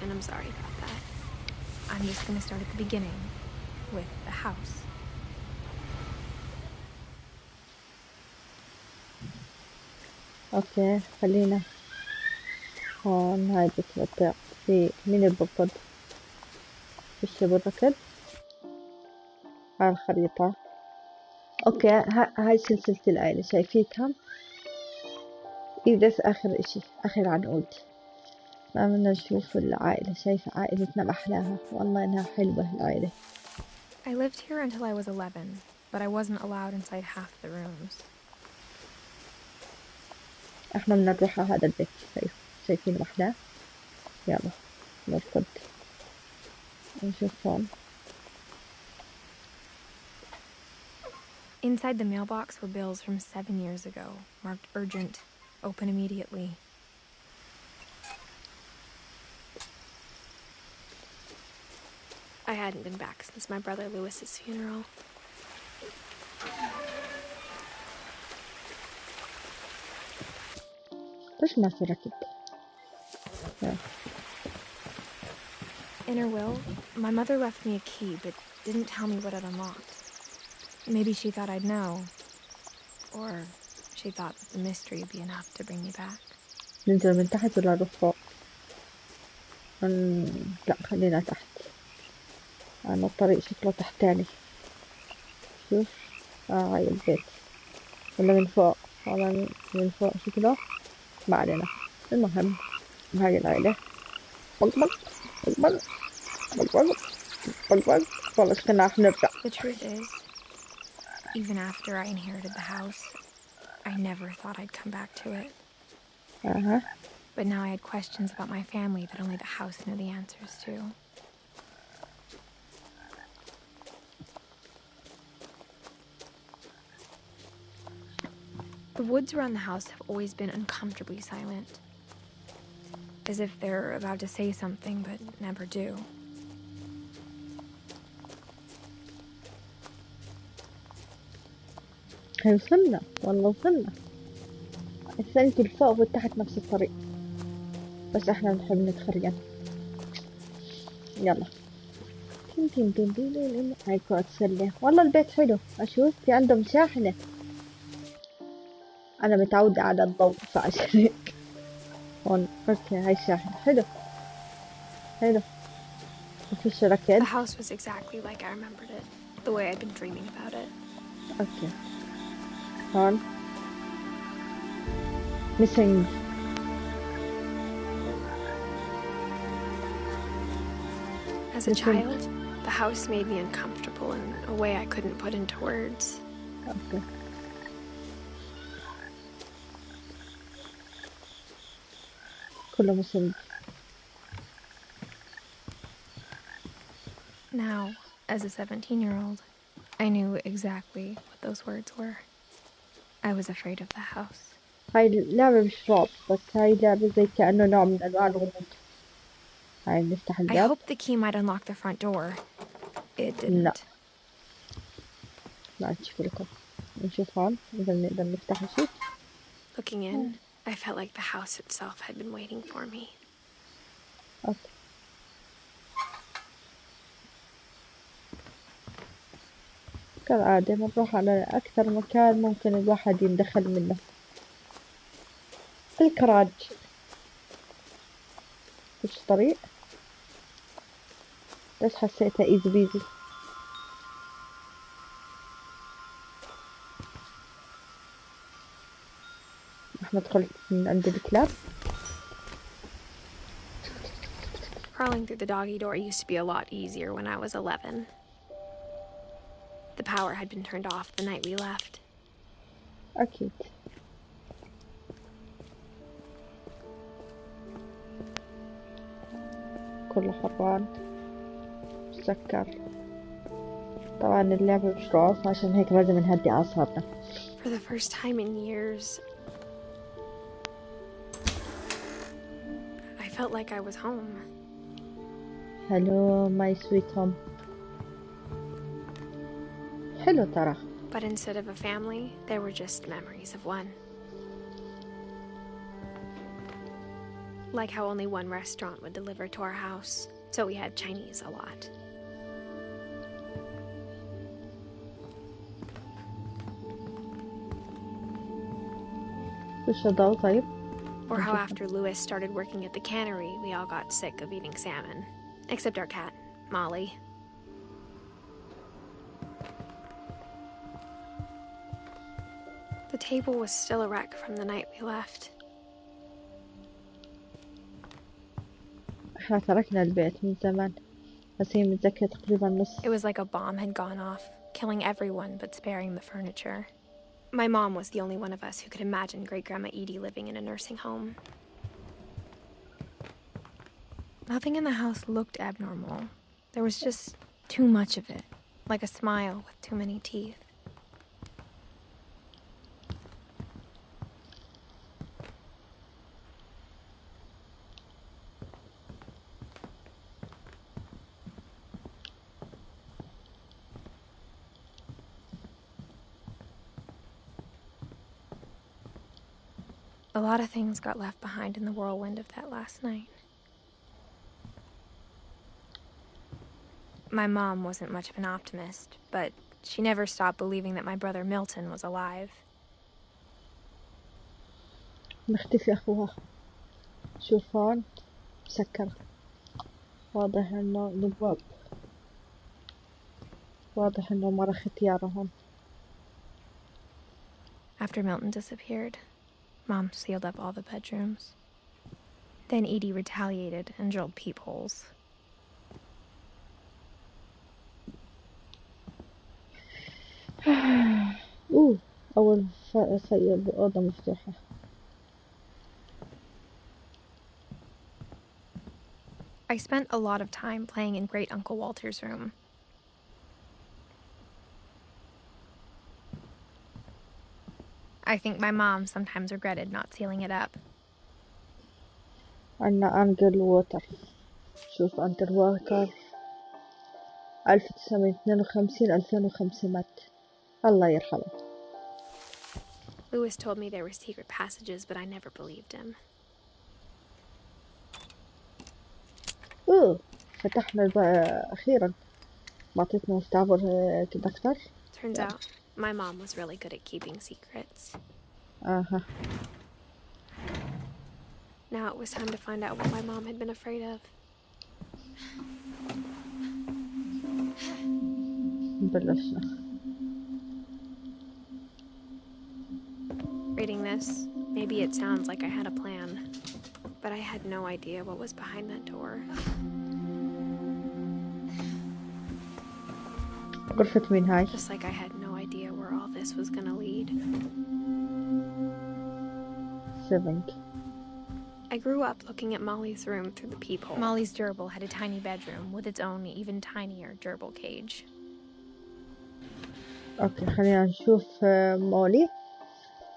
and I'm sorry about that. I'm just gonna start at the beginning with the house. اوكي خلينا هون. هاي بتوقع في مين البطل في الشبه الركض. هاي الخريطة. اوكي هاي سلسلة العائلة شايفيتها. بس آخر إشي آخر عنقود ما بدنا نشوف العائلة. شايفة عائلتنا بأحلاها والله إنها حلوة العائلة. I lived here until I was 11, but I wasn't allowed inside half the rooms. احنا بدنا نروح على هذا البيت. شايفين بأحلاه. يلا نركض نشوف هون. Inside the mailbox were bills from 7 years ago, marked urgent, open immediately. I hadn't been back since my brother Lewis's funeral. ليش ما في ركض؟ In her will, my mother left me a key but didn't tell me what it unlocked. Maybe she thought I'd know. Or she thought that the mystery would be enough to bring me back. ننزل من تحت ولا نروح فوق؟ لا خلينا تحت. أنا الطريق شكله تحتاني. شوف هاي البيت ولا من فوق. ولا من فوق شكله ما علينا. المهم هاي العائلة. بق والله كنا راح نرجع. The truth is, even after I inherited the house, I never thought I'd come back to it. But now I had questions about my family that only the house knew the answers to. The woods around the house have always been uncomfortably silent. As if they're about to say something but never do. وصلنا والله وصلنا. الثاني الفوق والتحت نفس الطريق بس احنا نحب نتخرجن. يلا تين تين تين تين. هاي كرة سلة. والله البيت حلو. اشوف في عندهم شاحنة. انا متعودة على الضوء فعشان هيك هون. اوكي هاي الشاحنة حلو حلو. مفيش ركض. The house was exactly like I remembered it, the way I'd been dreaming about it. اوكي هون missing. As a child, the house made me uncomfortable in a way I couldn't put into words. اوكي كله missing. Now, as a 17-year-old, I knew exactly what those words were. I was afraid of the house. هاي اللعبة مش رعب بس هاي لعبة زي كأنه نوع من أنواع الغموض. هاي نفتح I الباب. hoped the key might unlock the front door. It didn't. لا لا نشوف لكم. نشوف هون إذا نقدر نفتح شيء. Looking in, I felt like the house itself had been waiting for me. أوكي. كالعادة بنروح على أكثر مكان ممكن الواحد يندخل منه. الكراج. مش طريق بس حسيتها ايزي بيزي. رح ندخل من عند الكلاب. Crawling through the doggy door used to be a lot easier when I was 11. The power had been turned off the night we left. أكيد. كله حران مسكر. طبعا اللعبة مش رعب عشان هيك لازم نهدي أعصابنا. For the first time in years, I felt like I was home. Hello my sweet home. حلو ترى. But instead of a family, there were just memories of one. Like how only one restaurant would deliver to our house, so we had Chinese a lot. Or how after Louis started working at the cannery, we all got sick of eating salmon. Except our cat, Molly. The table was still a wreck from the night we left. احنا تركنا البيت من زمان بس هي متذكرة تقريبا نص. It was like a bomb had gone off, killing everyone but sparing the furniture. My mom was the only one of us who could imagine Great-Grandma Edie living in a nursing home. Nothing in the house looked abnormal. There was just too much of it, like a smile with too many teeth. A lot of things got left behind in the whirlwind of that last night. My mom wasn't much of an optimist, but she never stopped believing that my brother Milton was alive. مختفي أخوها. شوف هون مسكر. واضح إنه نبواب. واضح إنه مرة ختيارة هون. After Milton disappeared, Mom sealed up all the bedrooms. Then Edie retaliated and drilled peepholes. أول شيء بأوضة مفتوحة. I spent a lot of time playing in Great Uncle Walter's room. I think my mom sometimes regretted not sealing it up. عنا أندر ووتر. شوف أندر ووتر 1952 2500 الله يرحمه. Louis told me there were secret passages, but I never believed him. فتحنا الباب أخيرا. ما عطيتنا مفتاح كدكتور. Turns out, my mom was really good at keeping secrets. Now it was time to find out what my mom had been afraid of. بلشنا. Reading this, maybe it sounds like I had a plan, but I had no idea what was behind that door. غرفة مين هاي؟ Just like I had no idea where all this was gonna lead. 7. I grew up looking at Molly's room through the peephole. Molly's gerbil had a tiny bedroom with its own even tinier gerbil cage. اوكي خلينا نشوف مولي.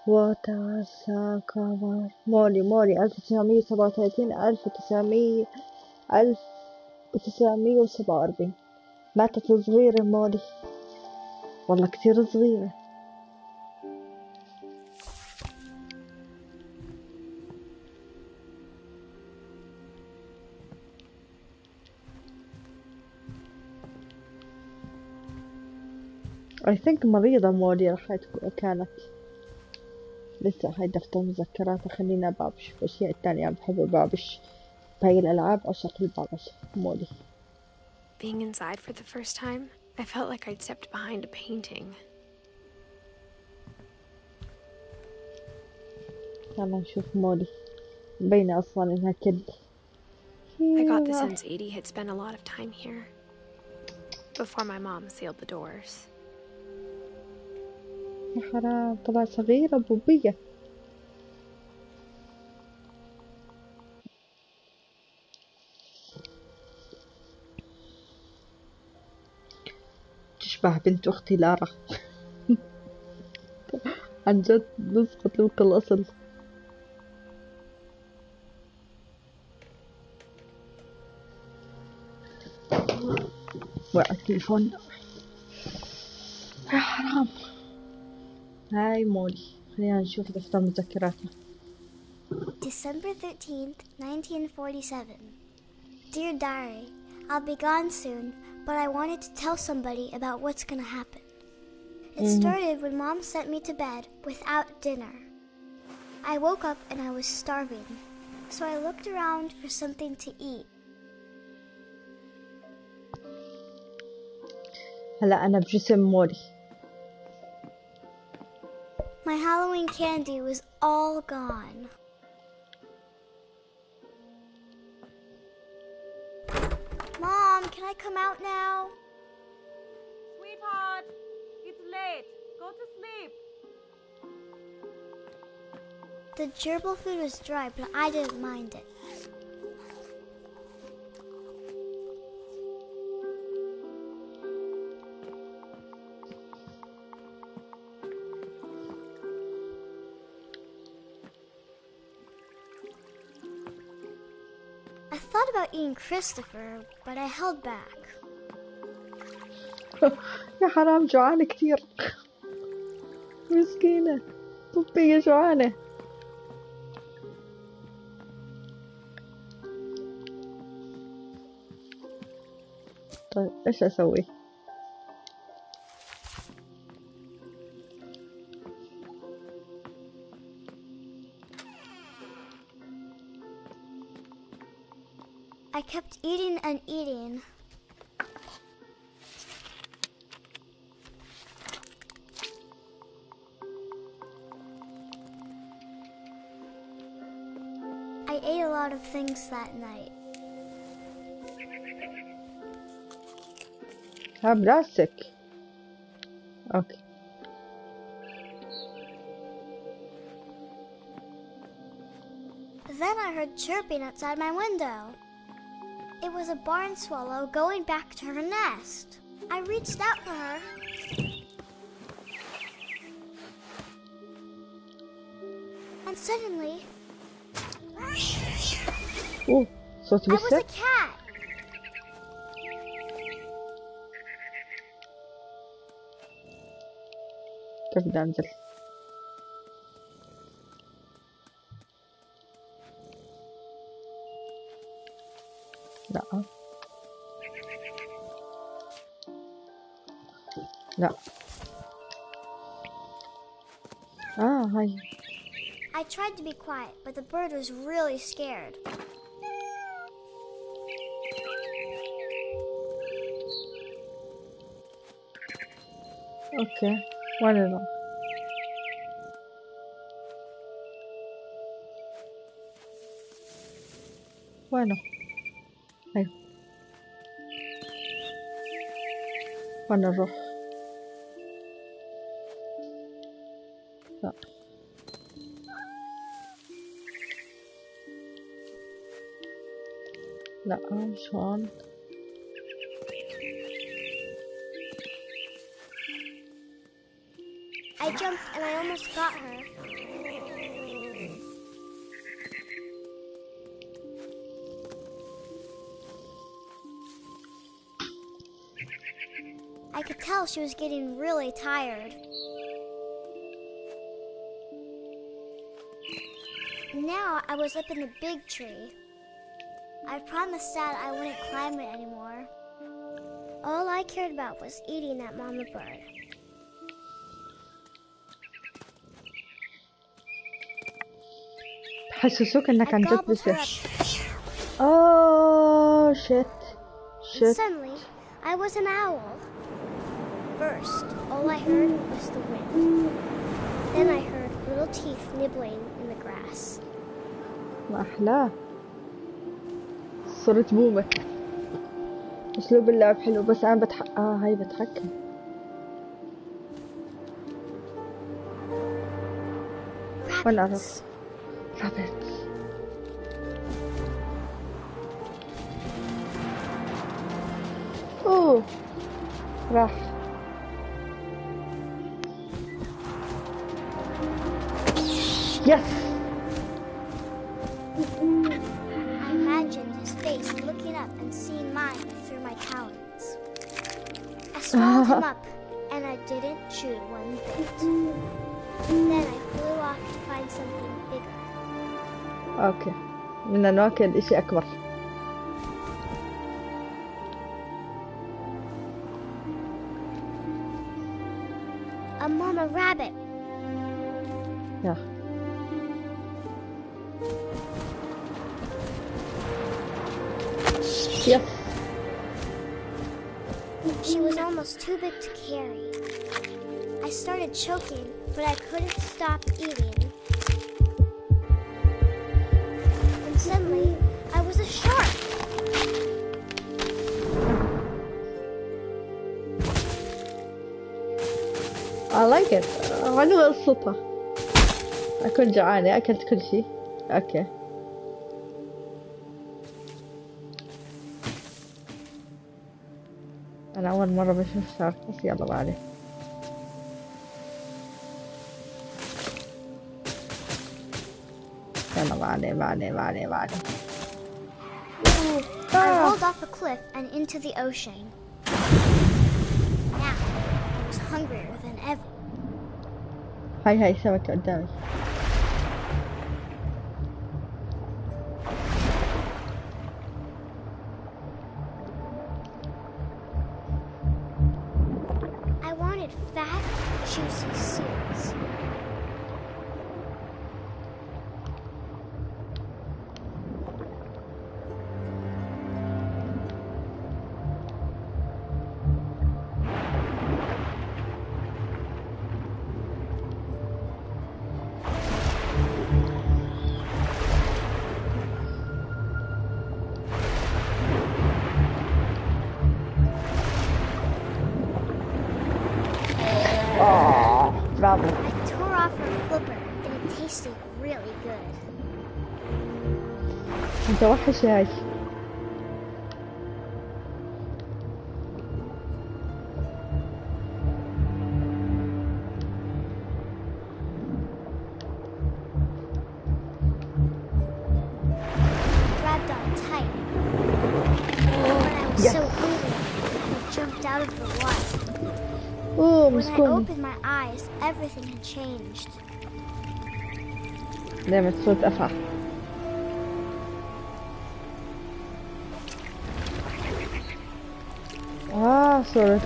واتاساكاوا مولي 1937 1947 ماتت صغيرة مولي والله كتير صغيرة. I think مريضة مولي كانت لسه هاي دفتر مذكرات. خلينا بابش الأشياء التانية بحب بابش بهاي الألعاب أشغل البابش مولي. Being inside for the first time, I felt like I'd stepped behind a painting. يلا نشوف مولي. مبينة أصلا إنها كد. I got the sense Edie had spent a lot of time here before my mom sealed the doors. يا حرام طلعت صغيرة بوبية. تشبه بنت أختي لارا. عن جد نسخة طبق الأصل. وقع التليفون. يا حرام. هاي مولي. خلينا نشوف دفتر مذكراتنا. Did December 13th, 1947. Dear Diary, I'll be gone soon, but I wanted to tell somebody about what's gonna happen. It started when Mom sent me to bed without dinner. I woke up and I was starving, so I looked around for something to eat. هلا أنا بجسم موري. My Halloween candy was all gone. Mom, can I come out now? Sweetheart, it's late. Go to sleep. The gerbil food was dry, but I didn't mind it. I thought about eating Christopher, but I held back. يا حرام جوعانة كتير. مسكينة طبية جوعانة. طيب إيش أسوي؟ I kept eating and eating. I ate a lot of things that night. براسك. أوكي. Then I heard chirping outside my window. It was a barn swallow going back to her nest. I reached out for her. And suddenly, صوت I was a بسة. cat. كيف بدي أنزل؟ لا لا. هاي. I tried to be quiet, but the bird was really scared. أوكي وين نروح؟ وينه؟ أيوه وين نروح؟ لا لا مش هون. I jumped and I almost got her. I could tell she was getting really tired. Now I was up in the big tree. I promised Dad I wouldn't climb it anymore. All I cared about was eating that mama bird. حسسوك إنك عن I جد gobbled her بسة. up, shit. and suddenly I was an owl. First, all I heard was the wind. Then I heard little teeth nibbling in the grass. ما أحلاه. صرت بومة. أسلوب اللعب حلو بس أنا هاي بتحكم. وين أعرف؟ رابط. راح. Yes! I imagined his face looking up and seeing mine through my talons. I swallowed him up, and I didn't chew one bit. Then I flew off to find something bigger. اوكي، بدنا ناكل اشي اكبر. A mama rabbit. يا يس. She was almost too big to carry. I started choking, but I couldn't stop eating. And suddenly, I was a shark. I like it. حلوة قصتها. أكون جوعانة، أكلت كل شيء. أوكي. أنا أول مرة بشوف شارك، بس يلا بعدين. يلا بعدين. I rolled off a cliff and into the ocean. Now, I was hungrier than ever. هاي سمكة قدامي. I wanted fat, juicy seals. برافو. I tore off her flipper and it tasted really good. أنت وحش هاي. Grabbed on tight. When I was so hungry, I jumped out of the water. أوه When I مسكون. opened my eyes, everything had changed. دايما صوت أفعى. صورة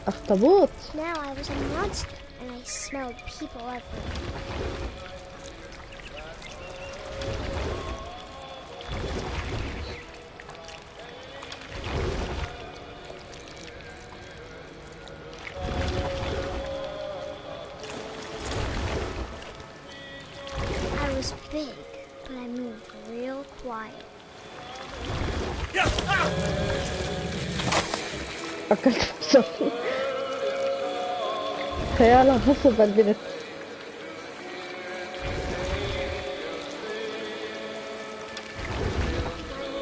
أخطبوط. Now I was a monster and I smelled people everywhere. I was big, but I moved real quiet. أكلت بصوت. خيالها غصب البنت.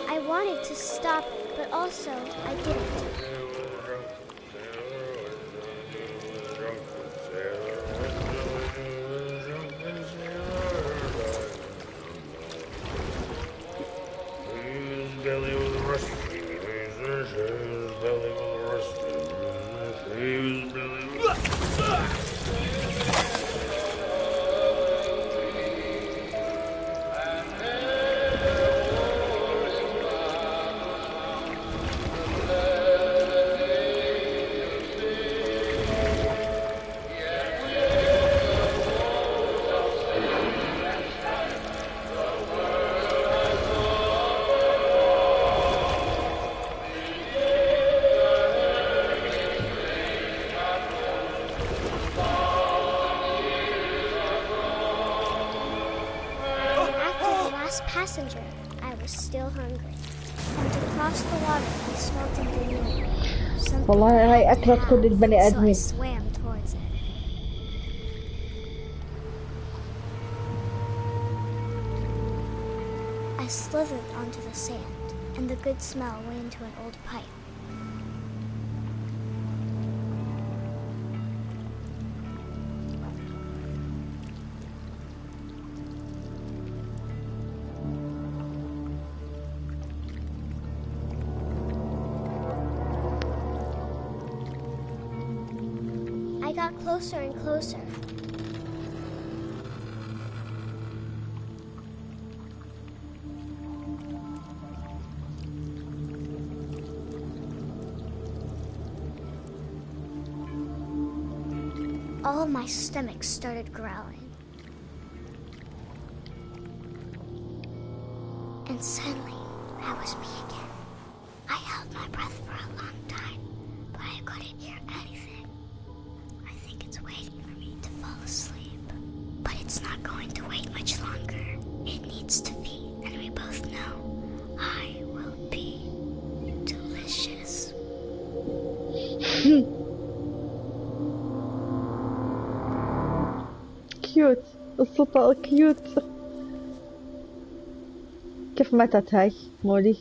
I wanted to stop, but also I didn't. Passenger, I was still hungry. And to cross the water, I smelled something new. والله هاي أكلت كل البني So I آدمين. swam towards it. I slithered onto the sand, and the good smell went into an old pipe. I got closer and closer. all of my stomach started growling. And suddenly, I was me again. I held my breath for a long time, but I couldn't hear anything. I think it's waiting for me to fall asleep. But it's not going to wait much longer. It needs to feed, and we both know I will be delicious. كيوت، الصوت كيوت. كيف ماتت هاي مولي؟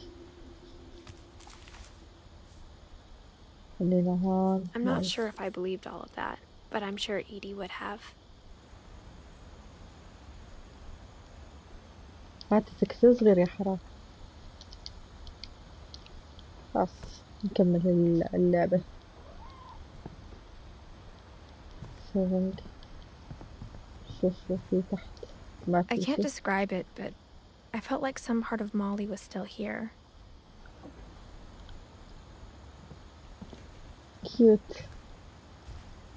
خلينا هون. I'm not sure if I believed all of that, but I'm sure Edie would have. ماتت كثير صغير يا حرام. خلاص نكمل اللعبة. شوف في تحت ما I في can't شي. describe it, but I felt like some part of Molly was still here. كيوت.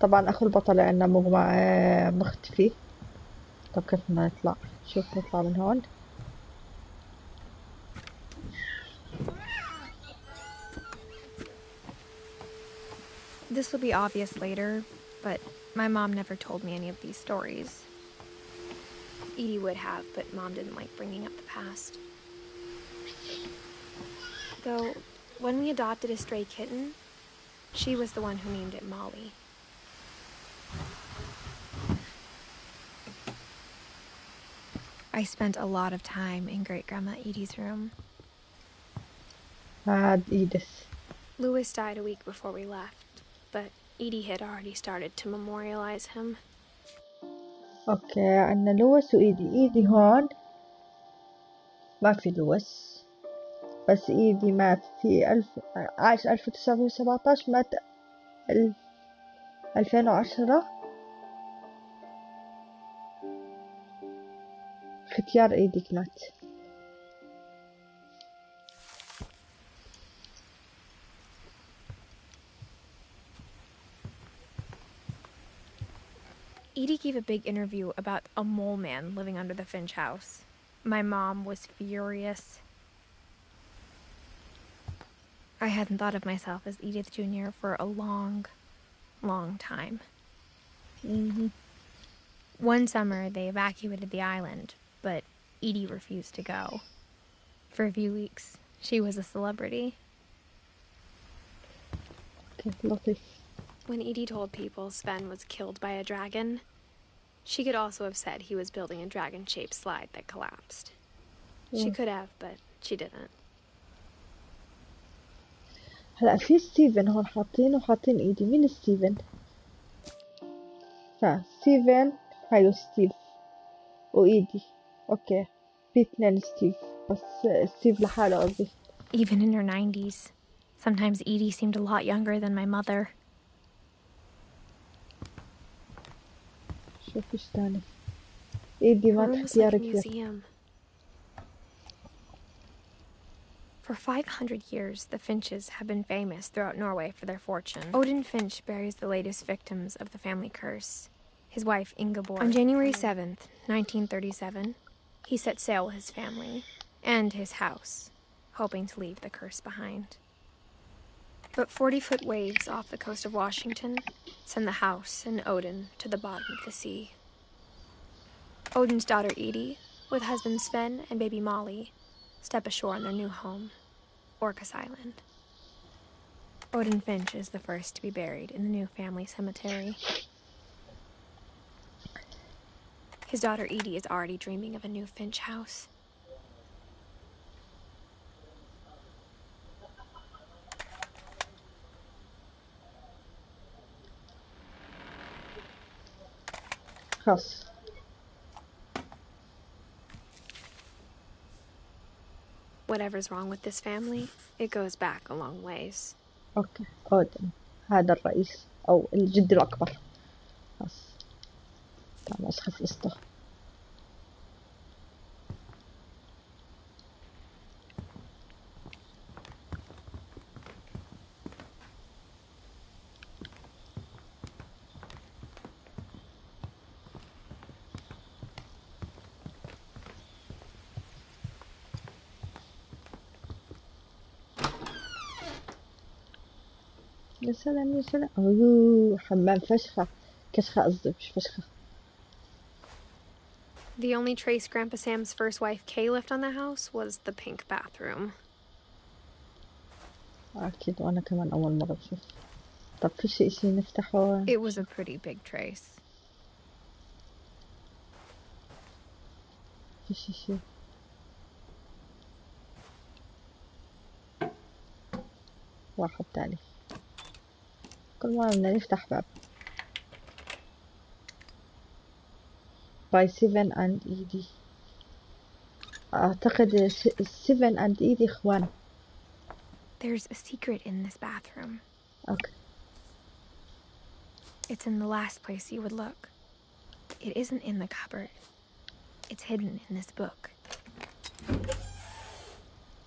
طبعا اخو البطل عندنا مختفي. طب كيف بدنا نطلع؟ شوف نطلع من هون. This will be obvious later, but my mom never told me any of these stories. Edie would have, but Mom didn't like bringing up the past. Though, when we adopted a stray kitten, she was the one who named it Molly. I spent a lot of time in Great-Grandma Edie's room. عاد إيدث. Louis died a week before we left, but Edie had already started to memorialize him. اوكي عندنا لويس وإيدي. إيدي هون ما في لويس، بس إيدي مات في عاش 1917 مات 2010. ختيار إيدي مات. Edie gave a big interview about a mole man living under the Finch house. My mom was furious. I hadn't thought of myself as Edith Jr. for a long, long time. One summer, they evacuated the island, but Edie refused to go. For a few weeks, she was a celebrity. كيف لطيف. When Edie told people Sven was killed by a dragon, she could also have said he was building a dragon-shaped slide that collapsed. She could have, but she didn't. هلا في ستيفن هون حاطين إيدي. مين ستيفن؟ ستيفن هايو ستيف وإيدي. اوكي في 2 ستيف، بس ستيف لحاله قصدي. Even in her 90s, sometimes Edie seemed a lot younger than my mother. شوف ايش تاني. إيدي Her مات room was like اختيار a كبير. museum. For 500 years, the Finches have been famous throughout Norway for their fortune. Odin Finch buries the latest victims of the family curse, his wife Ingeborg. On January 7th, 1937, he set sail with his family and his house, hoping to leave the curse behind. But 40-foot waves off the coast of Washington send the house and Odin to the bottom of the sea. Odin's daughter Edie, with husband Sven and baby Molly, step ashore on their new home, Orcas Island. Odin Finch is the first to be buried in the new family cemetery. His daughter Edie is already dreaming of a new Finch house. خلاص. Whatever's wrong with this family, it goes back a long ways. اوكي أودن هذا الرئيس او الجد الاكبر. خلاص تعال اشخص قصته. يا سلام يا سلام. اوه حمام فشخة، كشخة قصدي مش فشخة. The only trace Grandpa Sam's first wife Kay left on the house was the pink bathroom. أكيد وأنا كمان أول مرة بشوف. طب فيش إشي نفتحه؟ It was a pretty big trace. فيش إشي. واحد تاني. كل مرة بدنا نفتح باب. by 7 and Edie. أعتقد 7 and Edie إخوان. There's a secret in this bathroom. Okay. It's in the last place you would look. It isn't in the cupboard. It's hidden in this book.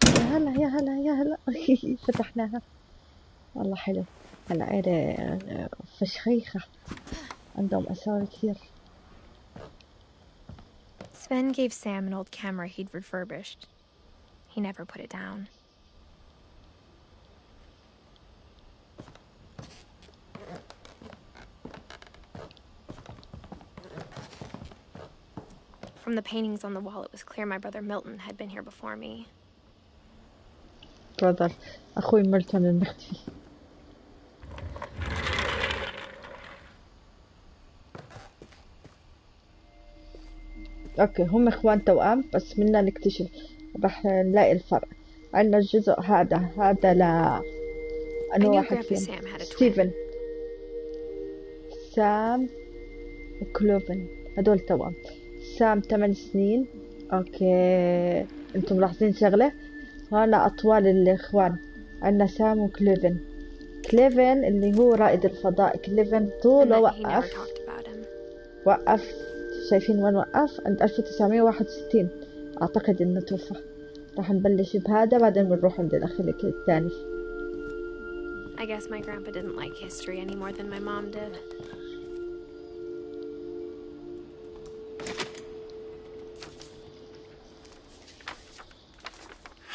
يا هلا يا هلا يا هلا. فتحناها. والله حلو. هالعيلة فشخيخة، عندهم أسرار كثير. Sven gave Sam an old camera he'd refurbished. He never put it down. From the paintings on the wall, it was clear my brother Milton had been here before me. brother أخوي ميلتون المختفي. اوكي هم اخوان توأم، بس منا نكتشف راح نلاقي الفرق. عندنا الجزء هذا لا أنه واحد فيهم ستيفن، سام وكلوفن، هدول توأم. سام 8 سنين. اوكي انتم ملاحظين شغلة؟ هنا أطوال الإخوان، عندنا سام وكليفن. كليفن اللي هو رائد الفضاء، كليفن طوله وقف شايفين وين وقف؟ عند 1961 أعتقد إنه توفى. راح نبلش بهذا بعدين بنروح عند الأخ الثاني. I guess my grandpa didn't like history any more than my mom did.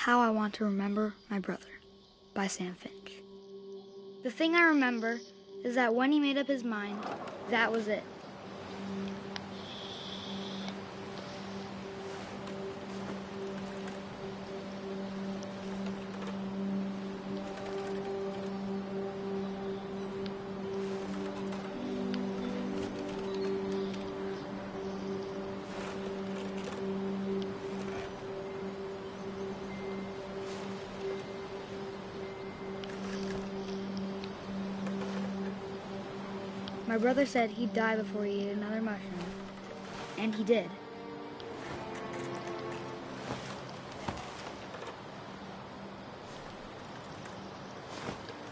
How I Want to Remember My Brother by Sam Finch. The thing I remember is that when he made up his mind, that was it. My brother said he'd die before he ate another mushroom, and he did.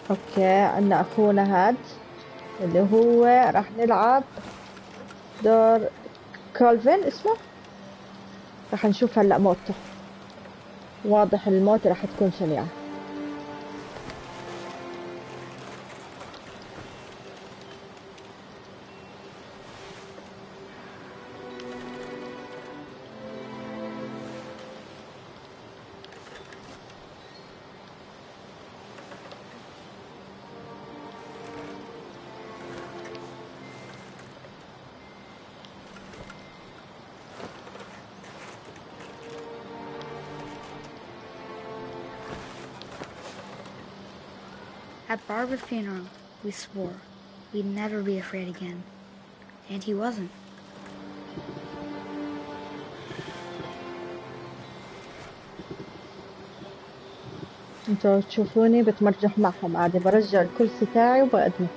اوكي عندنا اخونا هاد اللي هو راح نلعب دور كولفين اسمه. راح نشوف هلا موته، واضح الموت راح تكون شنيعة. At Barbara's funeral, we swore we'd never be afraid again, and he wasn't. انتوا تشوفوني بتمرجح معهم عادي، برجع الكرسي تاعي وبقدمه.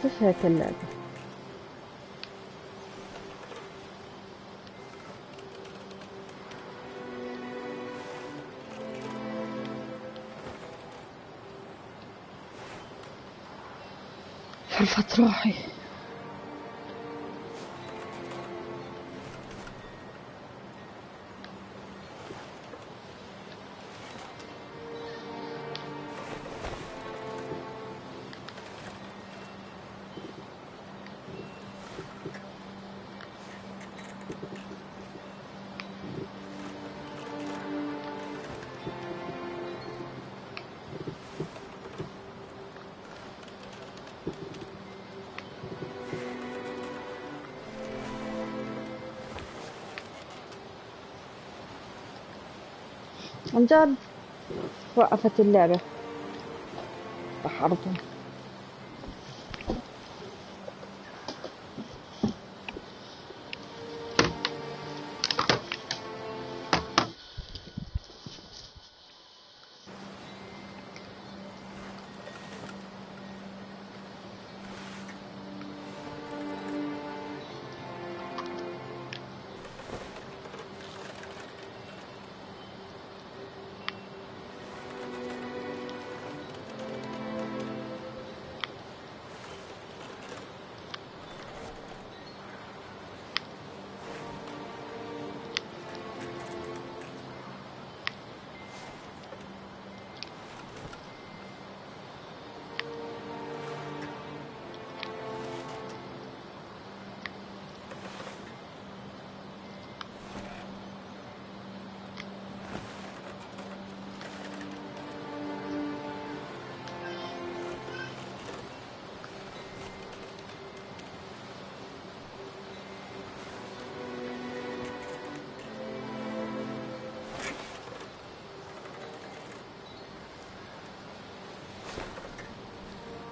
كيف هيك اللعبة؟ فرفت روحي. عن جد وقفت اللعبة بحرضهم.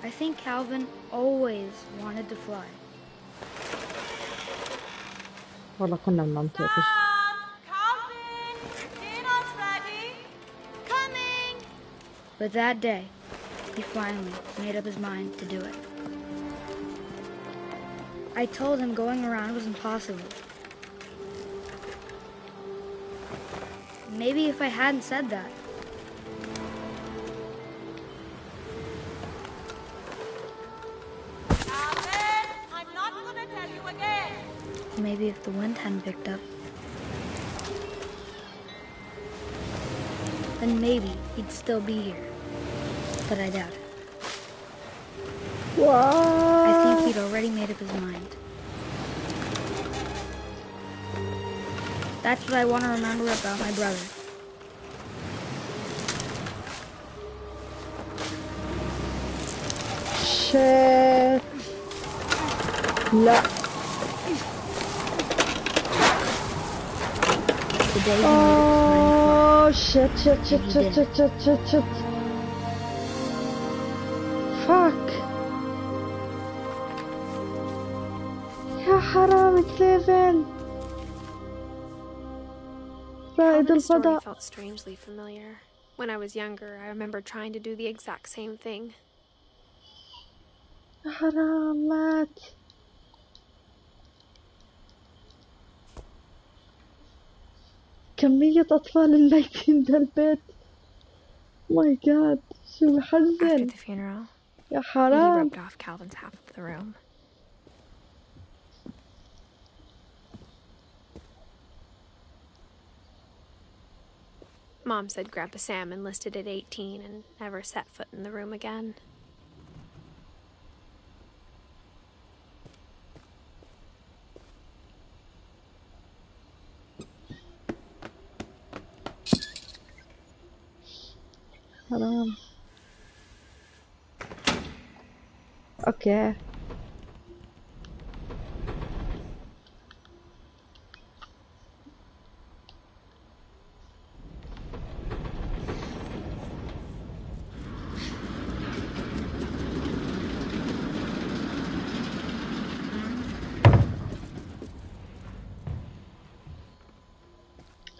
I think Calvin always wanted to fly. والله كنا بننطق. Calvin, dinner's ready. Coming. But that day, he finally made up his mind to do it. I told him going around was impossible. Maybe if I hadn't said that, Calvin, I'm not gonna tell you again. maybe if the wind hadn't picked up, then maybe he'd still be here. But I doubt it. Wow. I think he'd already made up his mind. That's what I want to remember about my brother. Shit. لا. The day he made up his mind to fly. Oh shit. Fuck. يا حرام كليفن. رائد Calvin's story الفضاء. felt strangely familiar. When I was younger, I remember trying to do the exact same thing. يا حرام مات. كمية أطفال الميتين ده البيت. ماي جاد شو After محزن. the funeral, يا Edie حرام. roped off Calvin's half of the room. Mom said Grandpa Sam enlisted at 18 and never set foot in the room again. حرام. اوكي.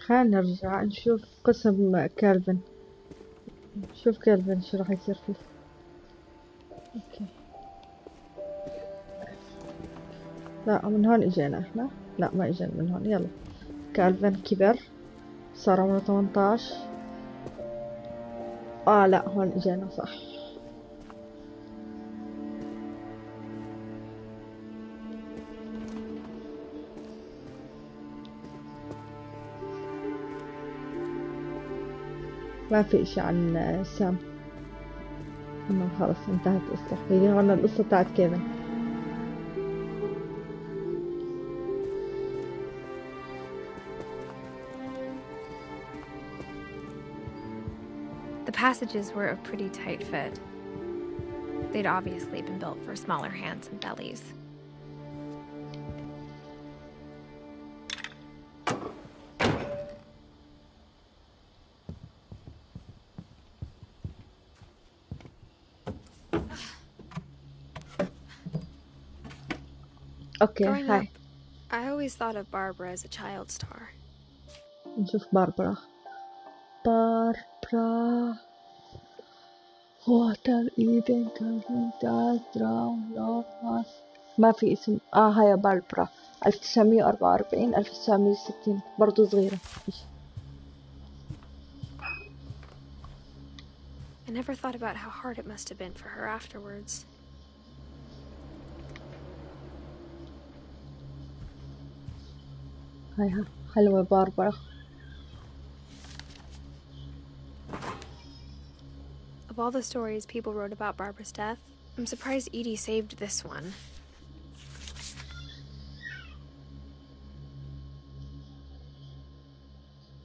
خلينا نرجع نشوف قسم كالفن. شوف كالفن شو راح يصير فيه. اوكي. لا من هون اجينا احنا. لا ما اجينا من هون. يلا كالفن كبر صار عمره 18. لا هون اجينا صح. ما في اشي عن سام. انه خلص انتهت القصة. هي هون القصة بتاعت كيفن. The passages were a pretty tight fit. They'd obviously been built for smaller hands and bellies. اوكي Growing هاي up, I always thought of Barbara as a child star. نشوف باربرا. باربرا water even turning that drown of us. ما في اسم. هاي باربرا 1944 1960 برضو صغيرة. I never thought about how hard it must have been for her afterwards. هاي حلوة باربرا. Of all the stories people wrote about Barbara's death, I'm surprised Edie saved this one.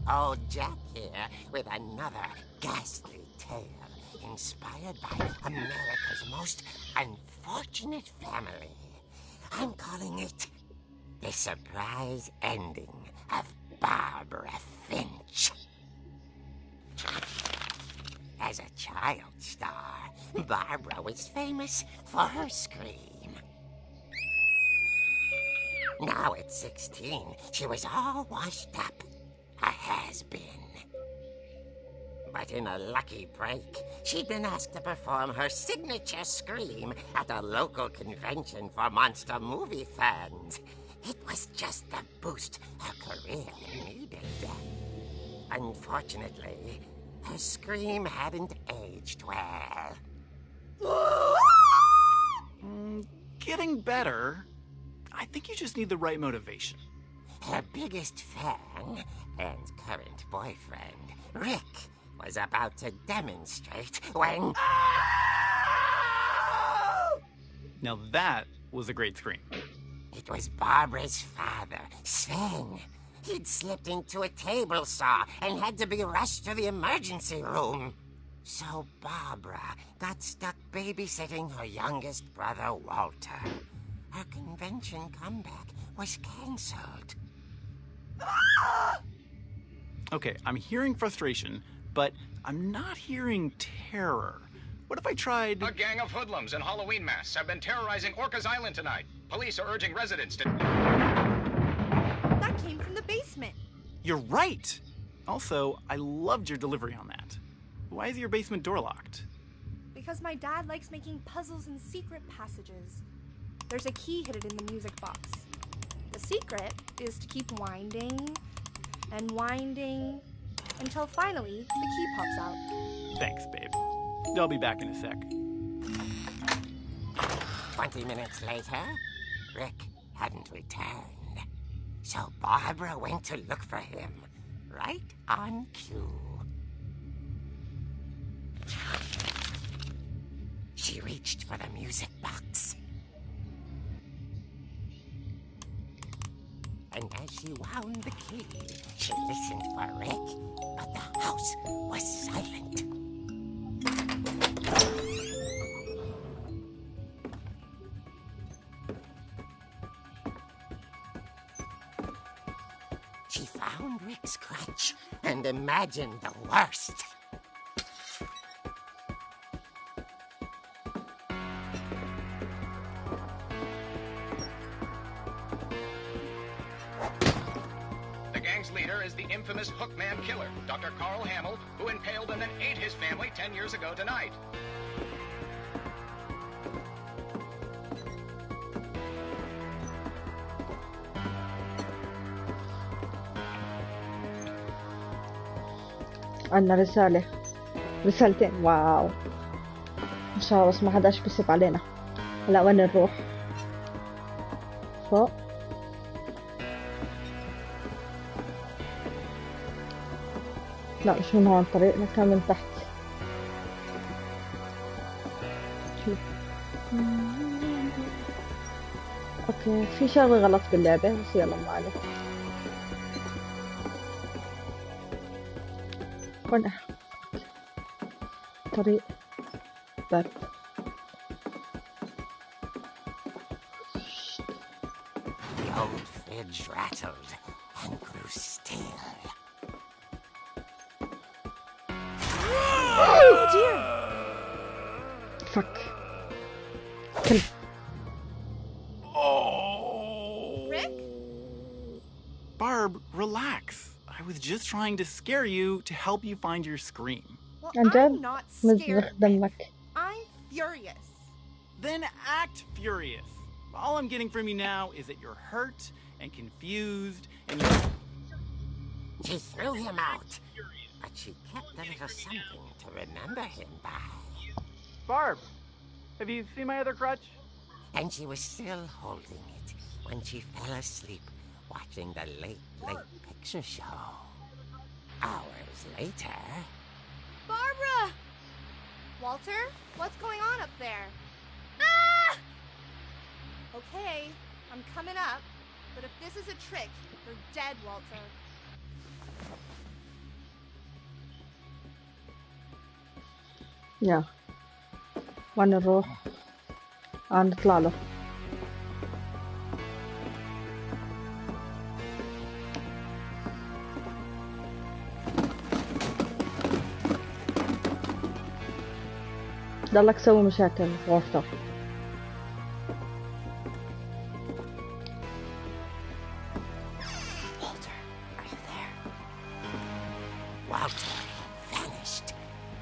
Old Jack here with another ghastly tale inspired by America's most unfortunate family. I'm calling it The Surprise Ending of Barbara Finch. As a child star, Barbara was famous for her scream. Now at 16, she was all washed up, a has-been. But in a lucky break, she'd been asked to perform her signature scream at a local convention for monster movie fans. It was just the boost her career needed. Unfortunately, her scream hadn't aged well. Getting better. I think you just need the right motivation. Her biggest fan and current boyfriend, Rick, was about to demonstrate when... Now that was a great scream. It was Barbara's father, Sven. He'd slipped into a table saw and had to be rushed to the emergency room. So Barbara got stuck babysitting her youngest brother, Walter. Her convention comeback was cancelled. Okay, I'm hearing frustration, but I'm not hearing terror. What if I tried... A gang of hoodlums in Halloween masks have been terrorizing Orcas Island tonight. Police are urging residents to... That came from the basement. You're right! Also, I loved your delivery on that. Why is your basement door locked? Because my dad likes making puzzles and secret passages. There's a key hidden in the music box. The secret is to keep winding and winding until finally the key pops out. Thanks, babe. I'll be back in a sec. 20 minutes later, Rick hadn't returned. So Barbara went to look for him, right on cue. She reached for the music box. And as she wound the key, she listened for Rick, but the house was silent. She found Rick's crutch and imagined the worst. The gang's leader is the infamous Hookman Killer, Dr. Carl Hamill, who impaled and then ate his family 10 years ago tonight. عنا رسالة. رسالتين. واو ان شاء الله بس ما حداش بيسب علينا. هلا وين نروح؟ فوق. لا مش من هون، طريقنا كان من تحت. شوف. اوكي في شغله غلط باللعبه بس يلا ما عليك. وين طريق باب. The old fridge rattled and grew still. Oh dear! Fuck. كلب. Oh! Rick? Barb, relax. I was just trying to scare you to help you find your scream. Well, عن جد I'm not مزخ scared, Rick. دمك. I'm furious. Then act furious. All I'm getting from you now is that you're hurt and confused and you're... She threw him out, but she kept a little something to remember him by. Barb, have you seen my other crutch? And she was still holding it when she fell asleep watching the late picture show. Hours later... Barbara! Walter, what's going on up there? Ah! Okay, I'm coming up, but if this is a trick, you're dead, Walter. يا وين نروح؟ نطلع له. ضلك سوي مشاكل غرفة. Walter, are you there? Walter vanished,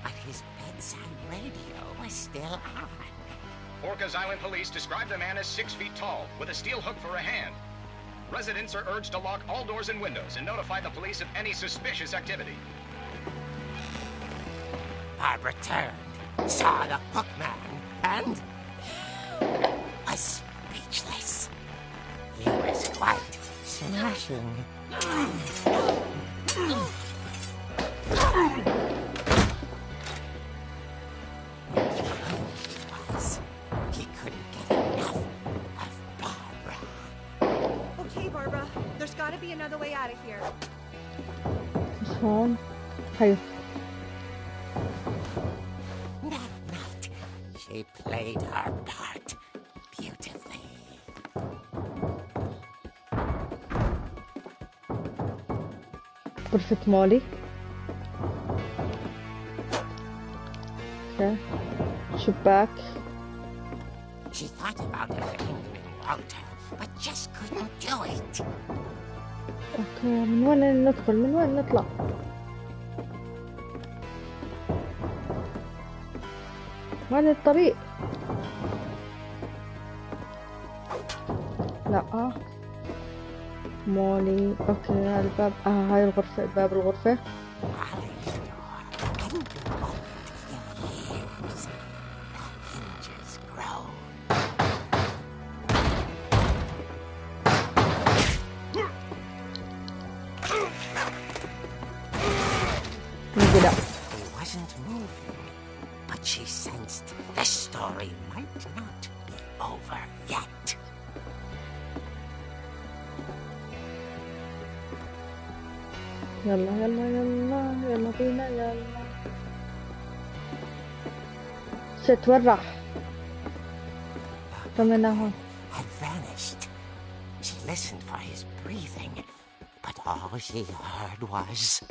but his bedside radio was still on. Orcas Island police described the man as 6 feet tall, with a steel hook for a hand. Residents are urged to lock all doors and windows and notify the police of any suspicious activity. Barbara turned, saw the hook man, and was speechless. He was quite smashing. He couldn't get enough of Barbara. Okay, Barbara, there's gotta be another way out of here. مش هون. هيو. That night, she played her part beautifully. غرفة مولي. اوكي. شباك. She thought about abandoning Walter, but just couldn't do it. اوكي من وين ندخل؟ من وين نطلع؟ وين الطريق؟ لا مولي. اوكي هذا الباب. هاي الغرفة، باب الغرفة. He wasn't moving, but she sensed the story might not be over yet. يلا يلا يلا يلا بينا يلا. شت وين راح؟ طمنا هون. Had vanished. She listened for his breathing, but all she heard was...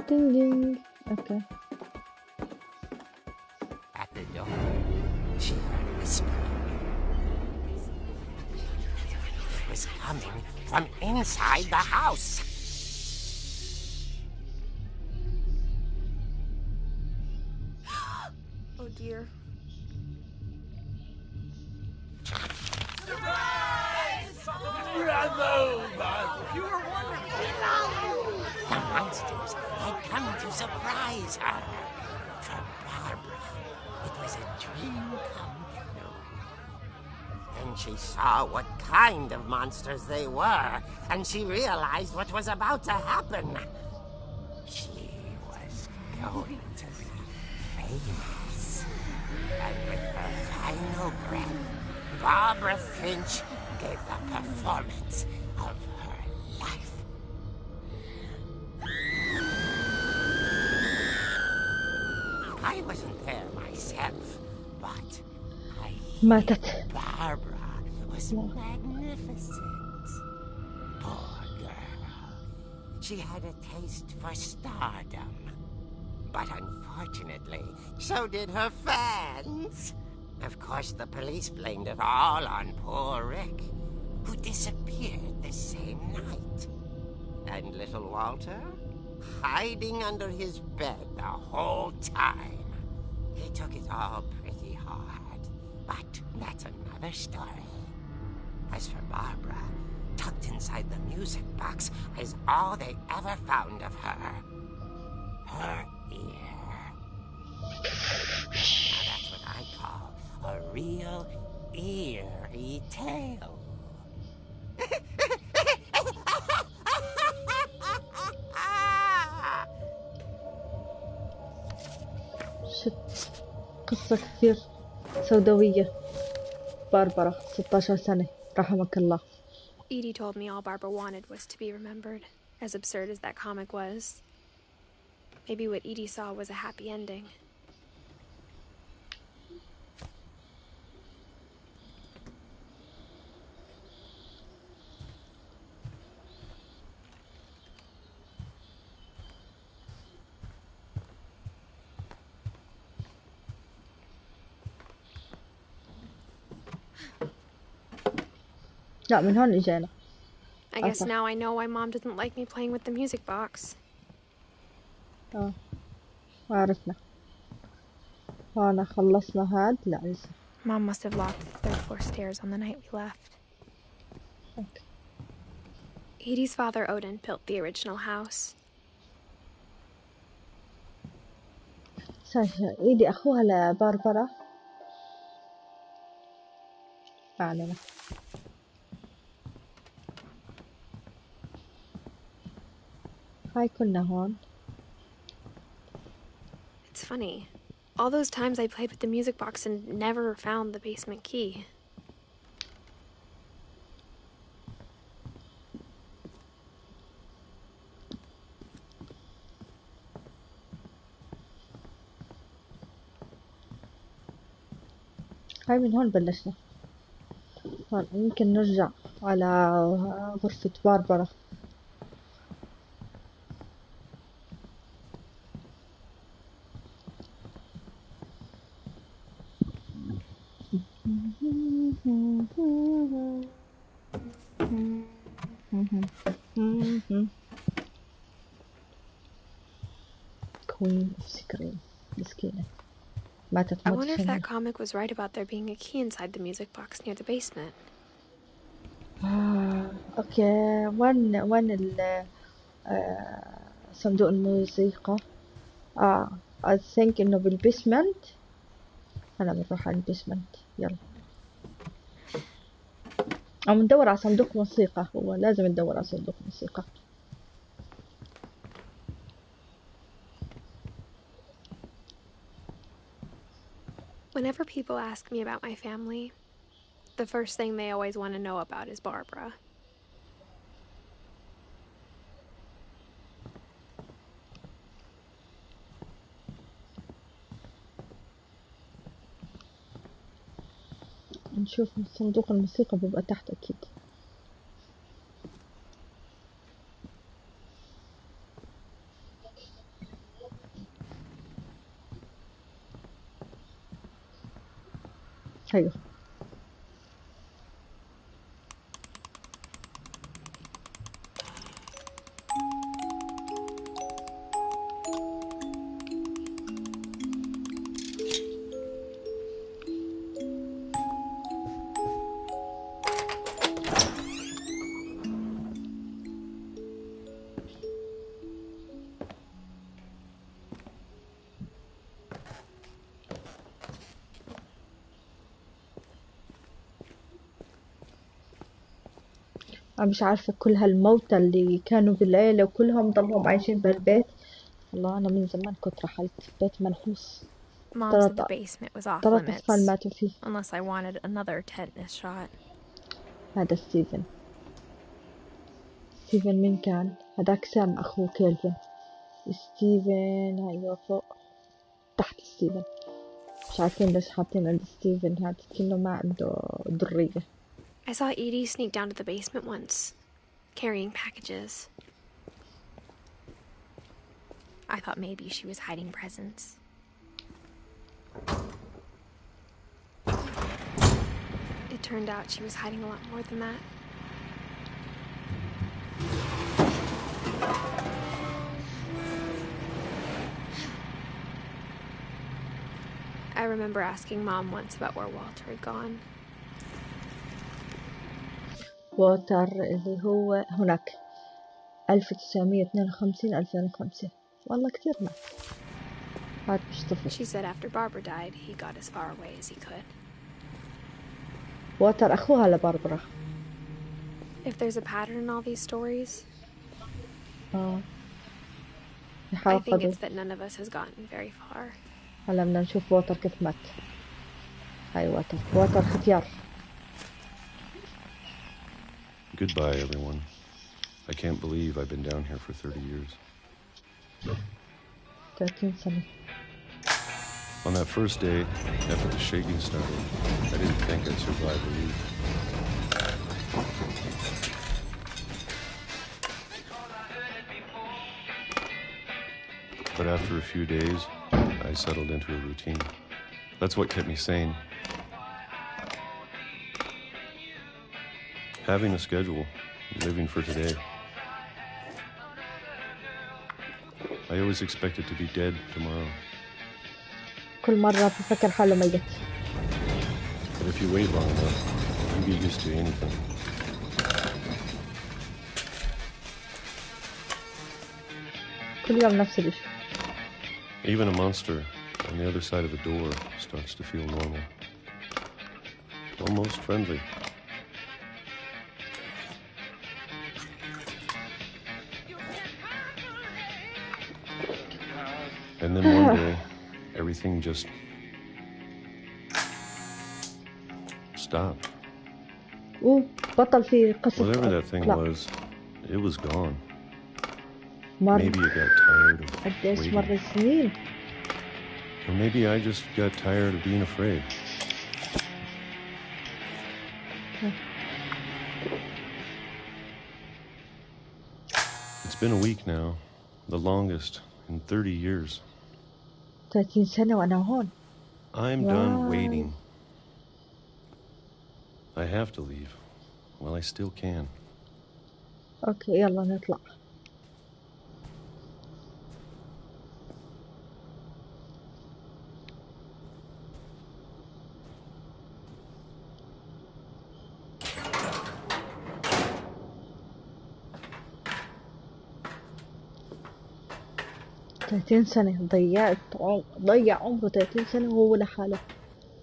Ding ding. Okay. At the door, she heard whispering. It was coming from inside the house. Oh dear. The monsters had come to surprise her. For Barbara, it was a dream come true. Then she saw what kind of monsters they were, and she realized what was about to happen. going to be famous. And with her final breath, Barbara Finch gave the performance of her life. I wasn't there myself, but I ماتت. Barbara was magnificent. Poor girl. She had a taste for stardom. But unfortunately, so did her fans. Of course, the police blamed it all on poor Rick, who disappeared the same night. And little Walter? Hiding under his bed the whole time. He took it all pretty hard. But that's another story. As for Barbara, tucked inside the music box is all they ever found of her. Her ear. Now that's what I call a real eerie tale. شت قصة كثير سوداوية. باربرا 16 سنة رحمك الله. Edie told me all Barbara wanted was to be remembered, as absurd as that comic was. Maybe what Edie saw was a happy ending. لا من هون اجينا. I guess now I know why Mom doesn't like me playing with the music box. عرفنا. هون خلصنا هاد. لا لسه. Mom must have locked the third floor stairs on the night we left. Okay. Edie's father Odin built the original house. ساشا ايدي اخوها لباربرا. علينا. هاي كنا هون. It's funny. All those times I played with the music box and never found the basement key. هاي من هون بلشنا. هون يمكن نرجع على غرفة باربرا. Queen of Secret. مسكينة. I wonder if that comic was right about there being a key inside the music box near the basement. اوكي وين صندوق الموسيقى. I think انه بالبيسمنت. انا بنروح على البيسمنت. يلا. او ندور على صندوق موسيقى. هو لازم ندور على صندوق موسيقى. Whenever people ask me about my family, the first thing they always want to know about is Barbara. نشوف صندوق الموسيقى بيبقى تحت أكيد. أيوه. أنا مش عارفة كل هالموتى اللي كانوا بالعيلة وكلهم ضلهم عايشين بالبيت والله أنا من زمان كنت رحلت بيت منحوس. Mom said the basement was off 3 limits, أطفال ماتوا فيه. unless I wanted another tetanus shot. هذا ستيفن مين كان؟ هذاك سام أخوه كيلفن. ستيفن أيوة فوق تحت ستيفن. مش عارفين ليش حاطين عند ستيفن هذا كأنه ما عنده ذرية. I saw Edie sneak down to the basement once, carrying packages. I thought maybe she was hiding presents. It turned out she was hiding a lot more than that. I remember asking Mom once about where Walter had gone. ووتر اللي هو هناك 1952-2005. والله كتير مات. هاد مش طفل. She said after Barbara died, he got as far away as he could. ووتر أخوها لباربرا. If there's a pattern in all these stories, I think it's that none of us has gotten very far. هلا بدنا نشوف ووتر كيف مات. هاي ووتر ختيار. Goodbye, everyone. I can't believe I've been down here for 30 years. 30 سنة. On that first day, after the shaking started, I didn't think I'd survive a week. But after a few days, I settled into a routine. That's what kept me sane. Having a schedule, living for today. I always expected to be dead tomorrow. كل مرة بفكر حاله ميت. But if you wait long enough, you get used to anything. كل يوم نفس الشيء. Even a monster on the other side of the door starts to feel normal. Almost friendly. And then one day, everything just stopped. بطل في قصة. Whatever that thing was, it was gone. Maybe it got tired of قديش waiting. مر سنين. Or maybe I just got tired of being afraid. It's been a week now, the longest in 30 years. 30 سنة وأنا هون. I'm done waiting. I have to leave. Well, I still can. أوكي يلا نطلع. ثلاثين سنة ضيع عمره 30 سنة وهو لحاله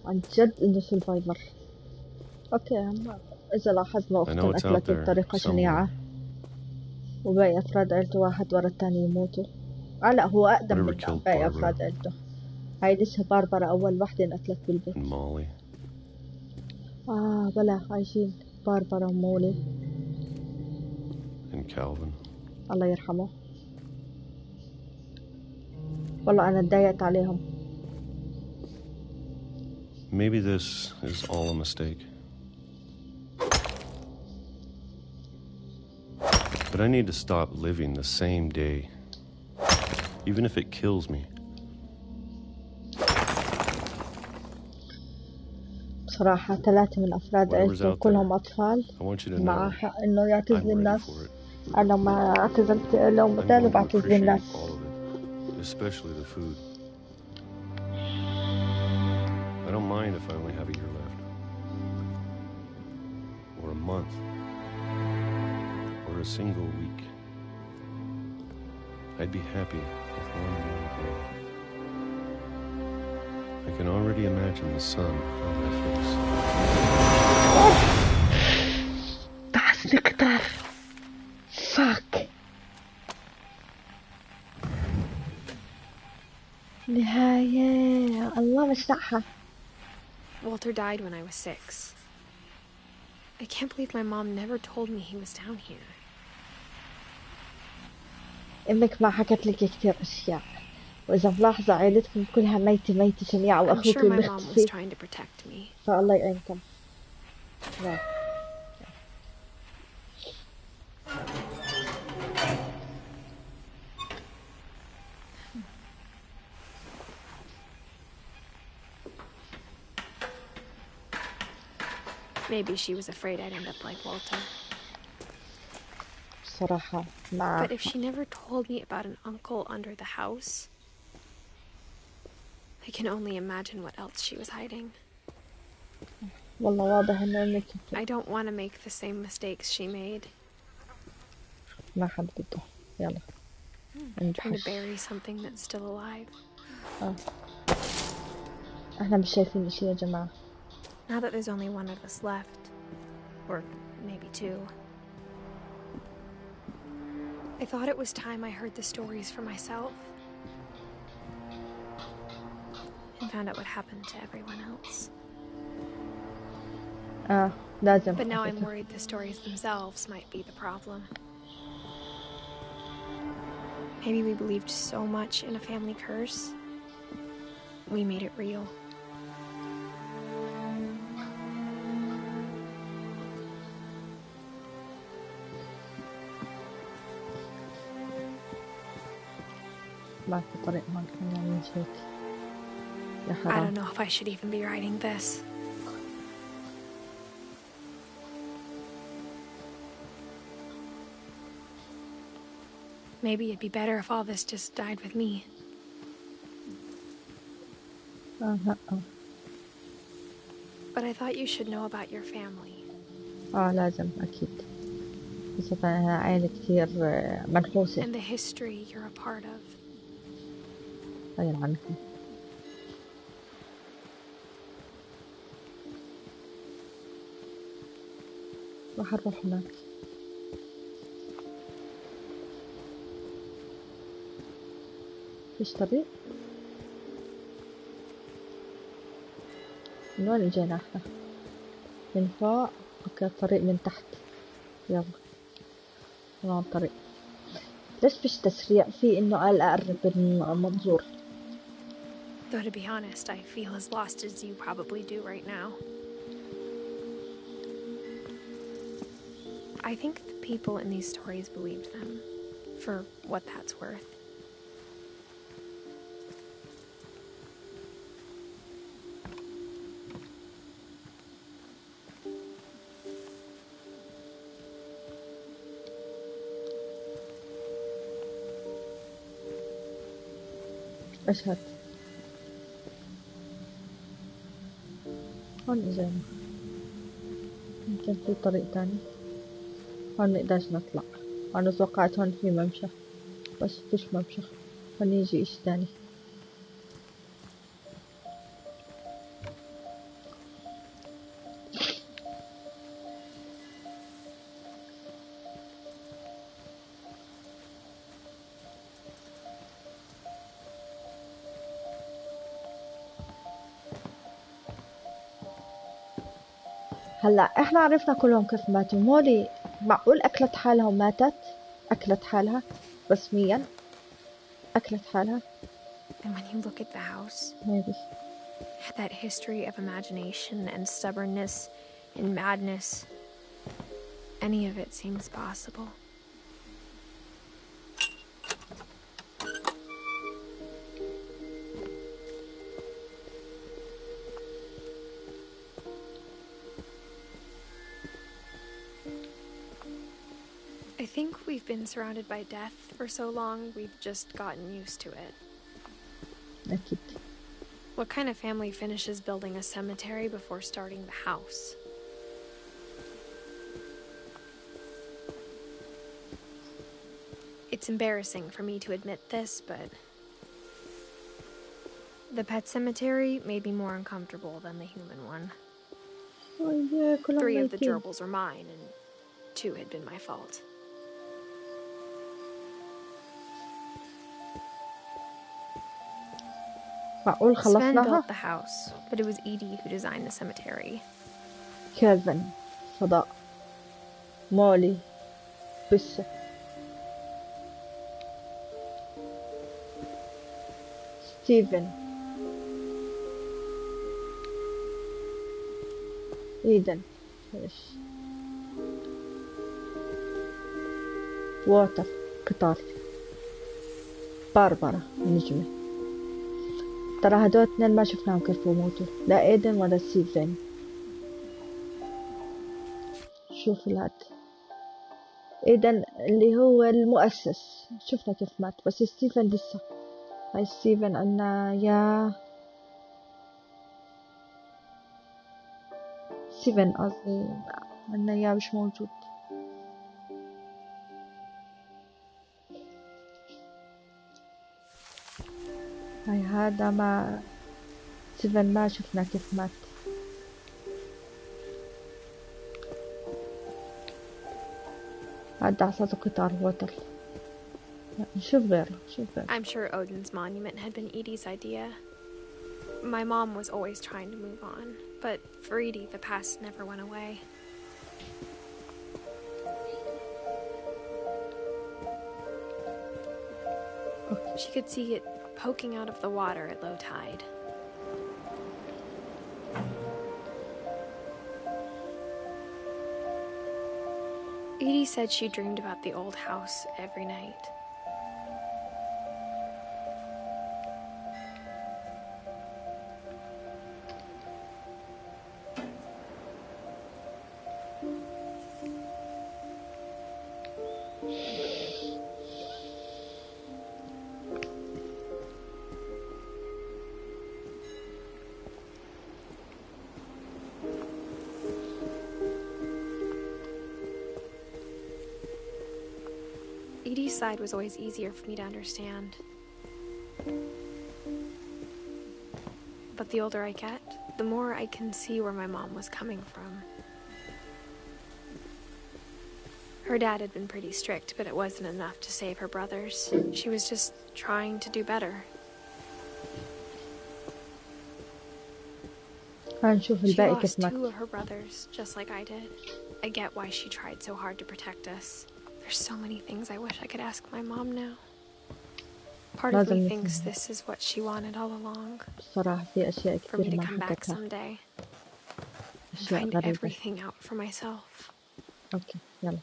عن جد إنه سرفايفر. أوكي إذا لاحظنا أختنا أكلت بطريقة شنيعة وباقي أفراد عيلته واحد ورا التاني يموتوا. لا هو أقدم من باقي أفراد عيلته. هاي لسه باربرا أول وحدة انقتلت بالبيت. بلا عايشين باربرا ومولي. الله يرحمه. والله أنا اتضايقت عليهم. Maybe this is all a mistake. But I need to stop living the same day, even if it kills me. بصراحة 3 من أفراد عيلته كلهم أطفال مع حق إنه يعتزل الناس. أنا ما اعتزلت لهم بدال بعتزل الناس. Especially the food. I don't mind if I only have a year left. Or a month. Or a single week. I'd be happy with one more day. I can already imagine the sun on my face. تعس القطار. Fuck. يا الله مشتاقها. Walter died when I was 6. I can't believe my mom never told me he was down here. امك ما حكت لك كثير اشياء، واذا ملاحظة عائلتكم كلها ميتة شنيعة، I'm واخوك sure my mom was مختفي، trying to protect me. فالله يعينكم. لا. Maybe she was afraid I'd end up like Walter. بصراحة ما. But if she never told me about an uncle under the house, I can only imagine what else she was hiding. والله واضح إنه إنك I don't want to make the same mistakes she made. ما حد بده. يلا. Trying to bury something that's still alive. احنا مش شايفين شيء يا جماعة. Now that there's only one of us left, or maybe 2, I thought it was time I heard the stories for myself and found out what happened to everyone else. لازم. But now I'm worried the stories themselves might be the problem. Maybe we believed so much in a family curse, we made it real. ما في طريق ما كنا نعمل هيك. يا I حرام. don't know if I should even be writing this. Maybe it'd be better if all this just died with me. But I thought you should know about your family. لازم أكيد. خاصة أنها عائلة كثير منحوسة. And the history you're a part of. غير عنكم. راح نروح هناك. فيش طريق؟ من وين اجينا احنا؟ من فوق. اوكي الطريق من تحت. يلا تمام طريق. ليش فيش تسريع؟ في انه قال اقرب المنظور. Though to be honest, I feel as lost as you probably do right now. I think the people in these stories believed them, for what that's worth. اشهد. هون اجينا. يمكن في طريق تاني. هون نقدرش نطلع. أنا توقعت هون في ممشى، بس فيش ممشى. هون يجي إشي تاني. هلا احنا عرفنا كلهم كيف ماتوا. مولي معقول أكلت حالها وماتت؟ أكلت حالها رسميا؟ أكلت حالها؟ And when you look at the house, maybe. that history of imagination and stubbornness and madness, any of it seems possible. I think we've been surrounded by death for so long, we've just gotten used to it. أكيد. What kind of family finishes building a cemetery before starting the house? It's embarrassing for me to admit this, but the pet cemetery made me more uncomfortable than the human one. Oh yeah, 3 of the gerbils are mine, and 2 had been my fault. معقول Sven خلصناها؟ built the house, but it was Edie who designed the cemetery. كيفن فضاء مولي بسة ستيفن إيدن ووتر قطار باربرا نجمة. ترى هدول اثنين ما شفناهم كيف بموتوا، لا إيدن ولا ستيفن. شوف الهاد إيدن اللي هو المؤسس شفنا كيف مات، بس ستيفن لسه. هاي ستيفن عنا يا ستيفن قصدي عنا يا مش موجود. هاي هذا ما ستيفن ما شفنا كيف مات. عدى عصاته قطار ووتر. شوف غيره. I'm sure Odin's monument had been Edie's idea. My mom was always trying to move on, but for Edie, the past never went away. She could see it poking out of the water at low tide. Edie said she dreamed about the old house every night. Edie's side was always easier for me to understand. But the older I get, the more I can see where my mom was coming from. Her dad had been pretty strict, but it wasn't enough to save her brothers. She was just trying to do better. She lost 2 of her brothers, just like I did. I get why she tried so hard to protect us. There's so many things I wish I could ask my mom now. Part of me thinks this is what she wanted all along. For me to come back someday and find everything out for myself. اوكي يلا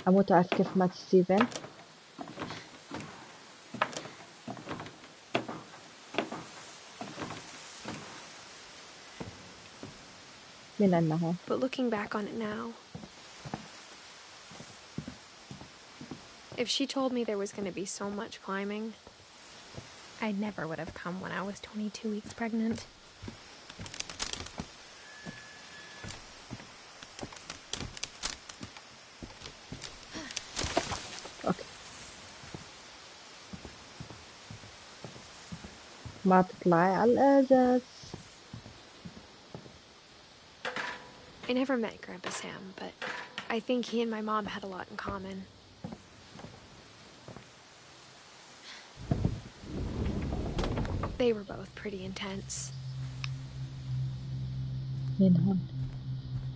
اموت اعرف كيف مات ستيفن. من عنا هون. But looking back on it now, if she told me there was going to be so much climbing, I never would have come when I was 22 weeks pregnant. اوكي ما تطلعي على الازاز. I never met Grandpa Sam, but I think he and my mom had a lot in common. They were both pretty intense. مين هون؟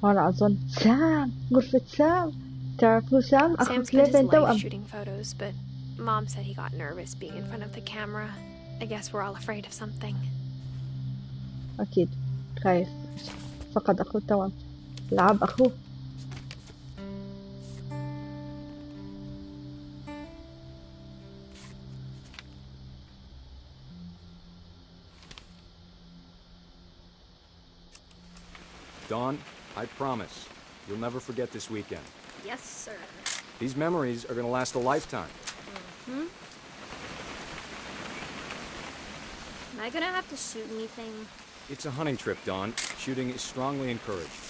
هون أظن سام. غرفة سام. تعرفوا سام؟ أخو Sam spent his كليفن life توأم. shooting photos, but Mom said he got nervous being in front of the camera. I guess we're all afraid of something. أكيد خايف فقد أخوه توأم. لعب أخوه. Dawn, I promise, you'll never forget this weekend. Yes, sir. These memories are gonna last a lifetime. Hmm? Am I gonna have to shoot anything? It's a hunting trip, Dawn. Shooting is strongly encouraged.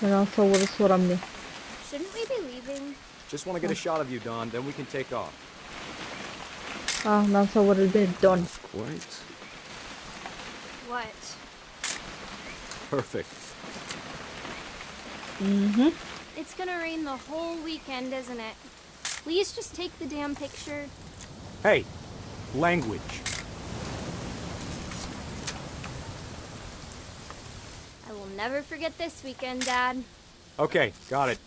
أنا أصور الصورة مني. Shouldn't we be leaving? Just want to get a shot of you, Dawn, then we can take off. أنا نصور البيت دون. Quite. What? Perfect. It's gonna rain the whole weekend, isn't it? Please just take the damn picture. Hey, language. I will never forget this weekend, Dad. Okay, got it.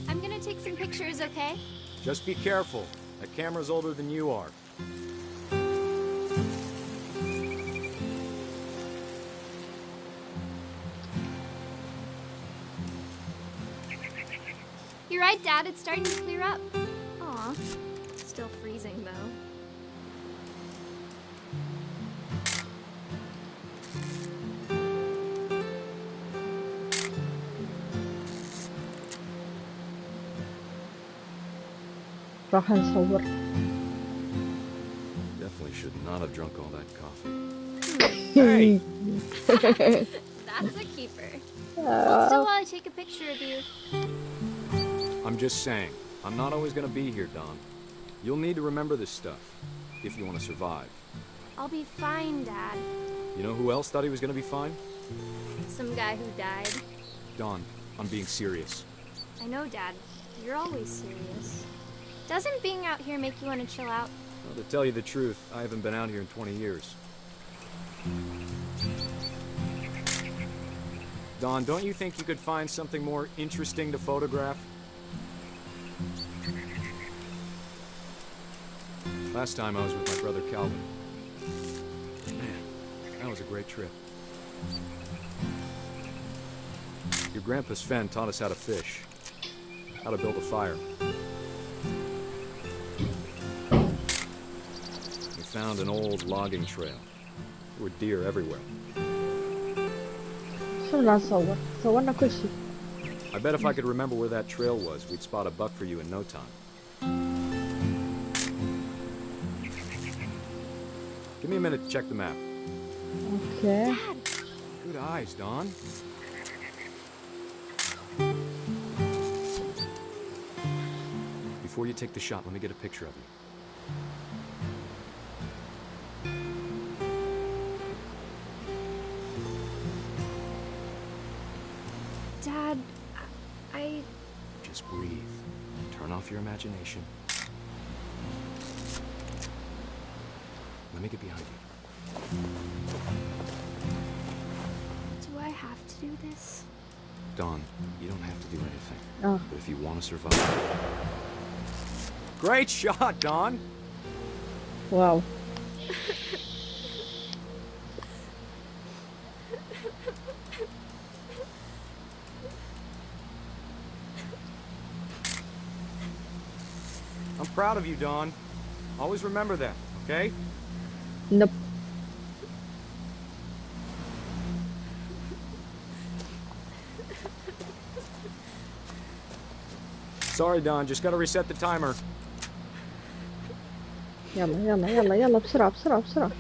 I'm gonna take some pictures, okay? Just be careful. That camera's older than you are. You're right, Dad. It's starting to clear up. Aw. Still freezing, though. راح نصور. Definitely should not have drunk all that coffee. Hey! That's a keeper. Hold still while I take a picture of you. I'm just saying, I'm not always gonna be here, Don. You'll need to remember this stuff, if you want to survive. I'll be fine, Dad. You know who else thought he was gonna be fine? Some guy who died. Don, I'm being serious. I know, Dad. You're always serious. Doesn't being out here make you want to chill out? Well, to tell you the truth, I haven't been out here in 20 years. Don, don't you think you could find something more interesting to photograph? Last time I was with my brother Calvin. Man, that was a great trip. Your grandpa Sven taught us how to fish, how to build a fire. We found an old logging trail. There were deer everywhere. شو بدنا نصور؟ صورنا كل شيء. I bet if I could remember where that trail was, we'd spot a buck for you in no time. Give me a minute to check the map. Okay. Good eyes, Don. Before you take the shot, let me get a picture of you. Dad, I... Just breathe. Turn off your imagination. Let me get behind you. Do I have to do this? Don, you don't have to do anything. Oh. But if you want to survive... Great shot, Don! Wow. I'm proud of you, Don. Always remember that, okay? Nope. Sorry, Don. Just gotta reset the timer. يلا يلا يلا يلا بسرعة بسرعة بسرعة.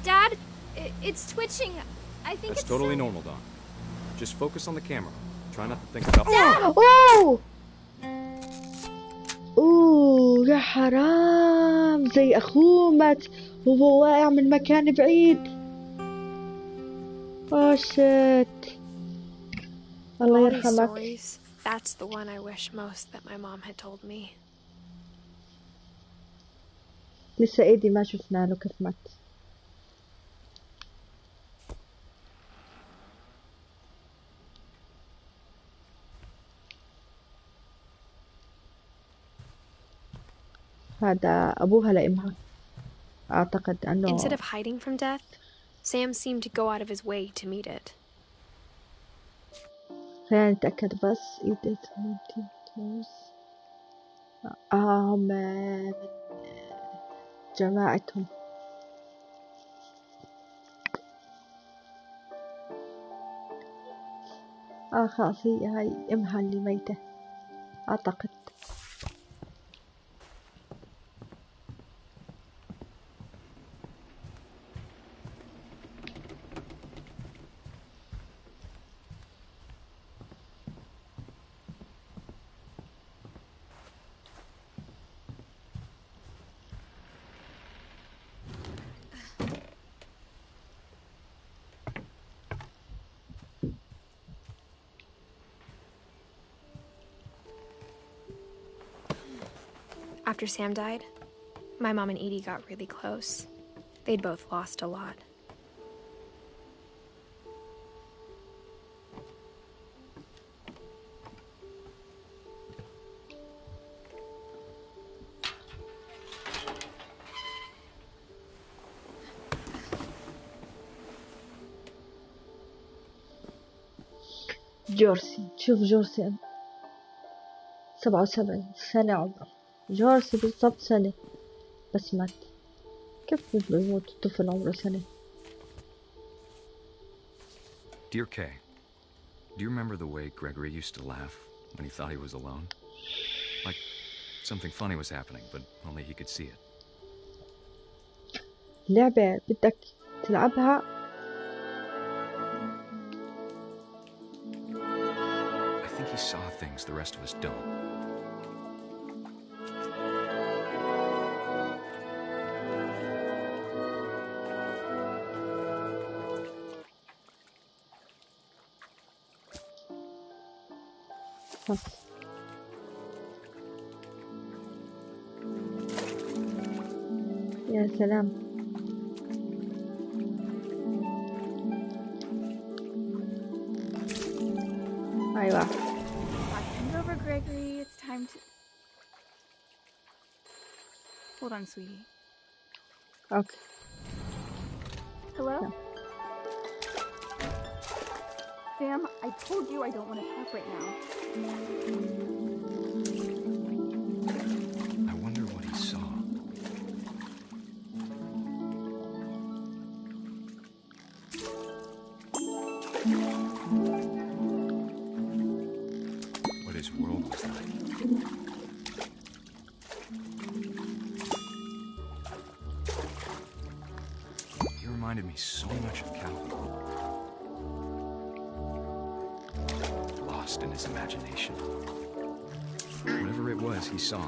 Dad, it's twitching. I think That's it's totally normal, Don. Just focus on the camera. Try not to think about... أوه أوه يا حرام زي أخوه مات وهو واقع من مكان بعيد. Oh shit. الله All these يرحمك. stories, that's the one I wish most that my mom had told me. لسه ايدي ما شفنا له كيف مات. هذا أبوها لأمها. أعتقد أنه Instead of hiding from death, Sam seemed to go out of his way to meet it. خلينا نتأكد بس إيدي من جماعتهم. خلاص هاي أمها اللي ميتة أعتقد. After Sam died, my mom and Edie got really close. They'd both lost a lot. جورسي، شوف جورسي 77 سنة عمره. جورسي بالضبط سنة بس مات. كيف بيموت الطفل عمره سنة؟ Dear Kay, do you remember the way Gregory used to laugh when he thought he was alone? Like something funny was happening, but only he could see it. لعبة بدك تلعبها. I think he saw things the rest of us don't. يا سلام. أيوة. Watching over Gregory, it's time to... Hold on, sweetie. Okay. Hello? No. Sam, I told you I don't want to talk right now. I wonder what he saw. What his world was like. He reminded me so much of Calvin. Lost in his imagination. Whatever it was, he saw.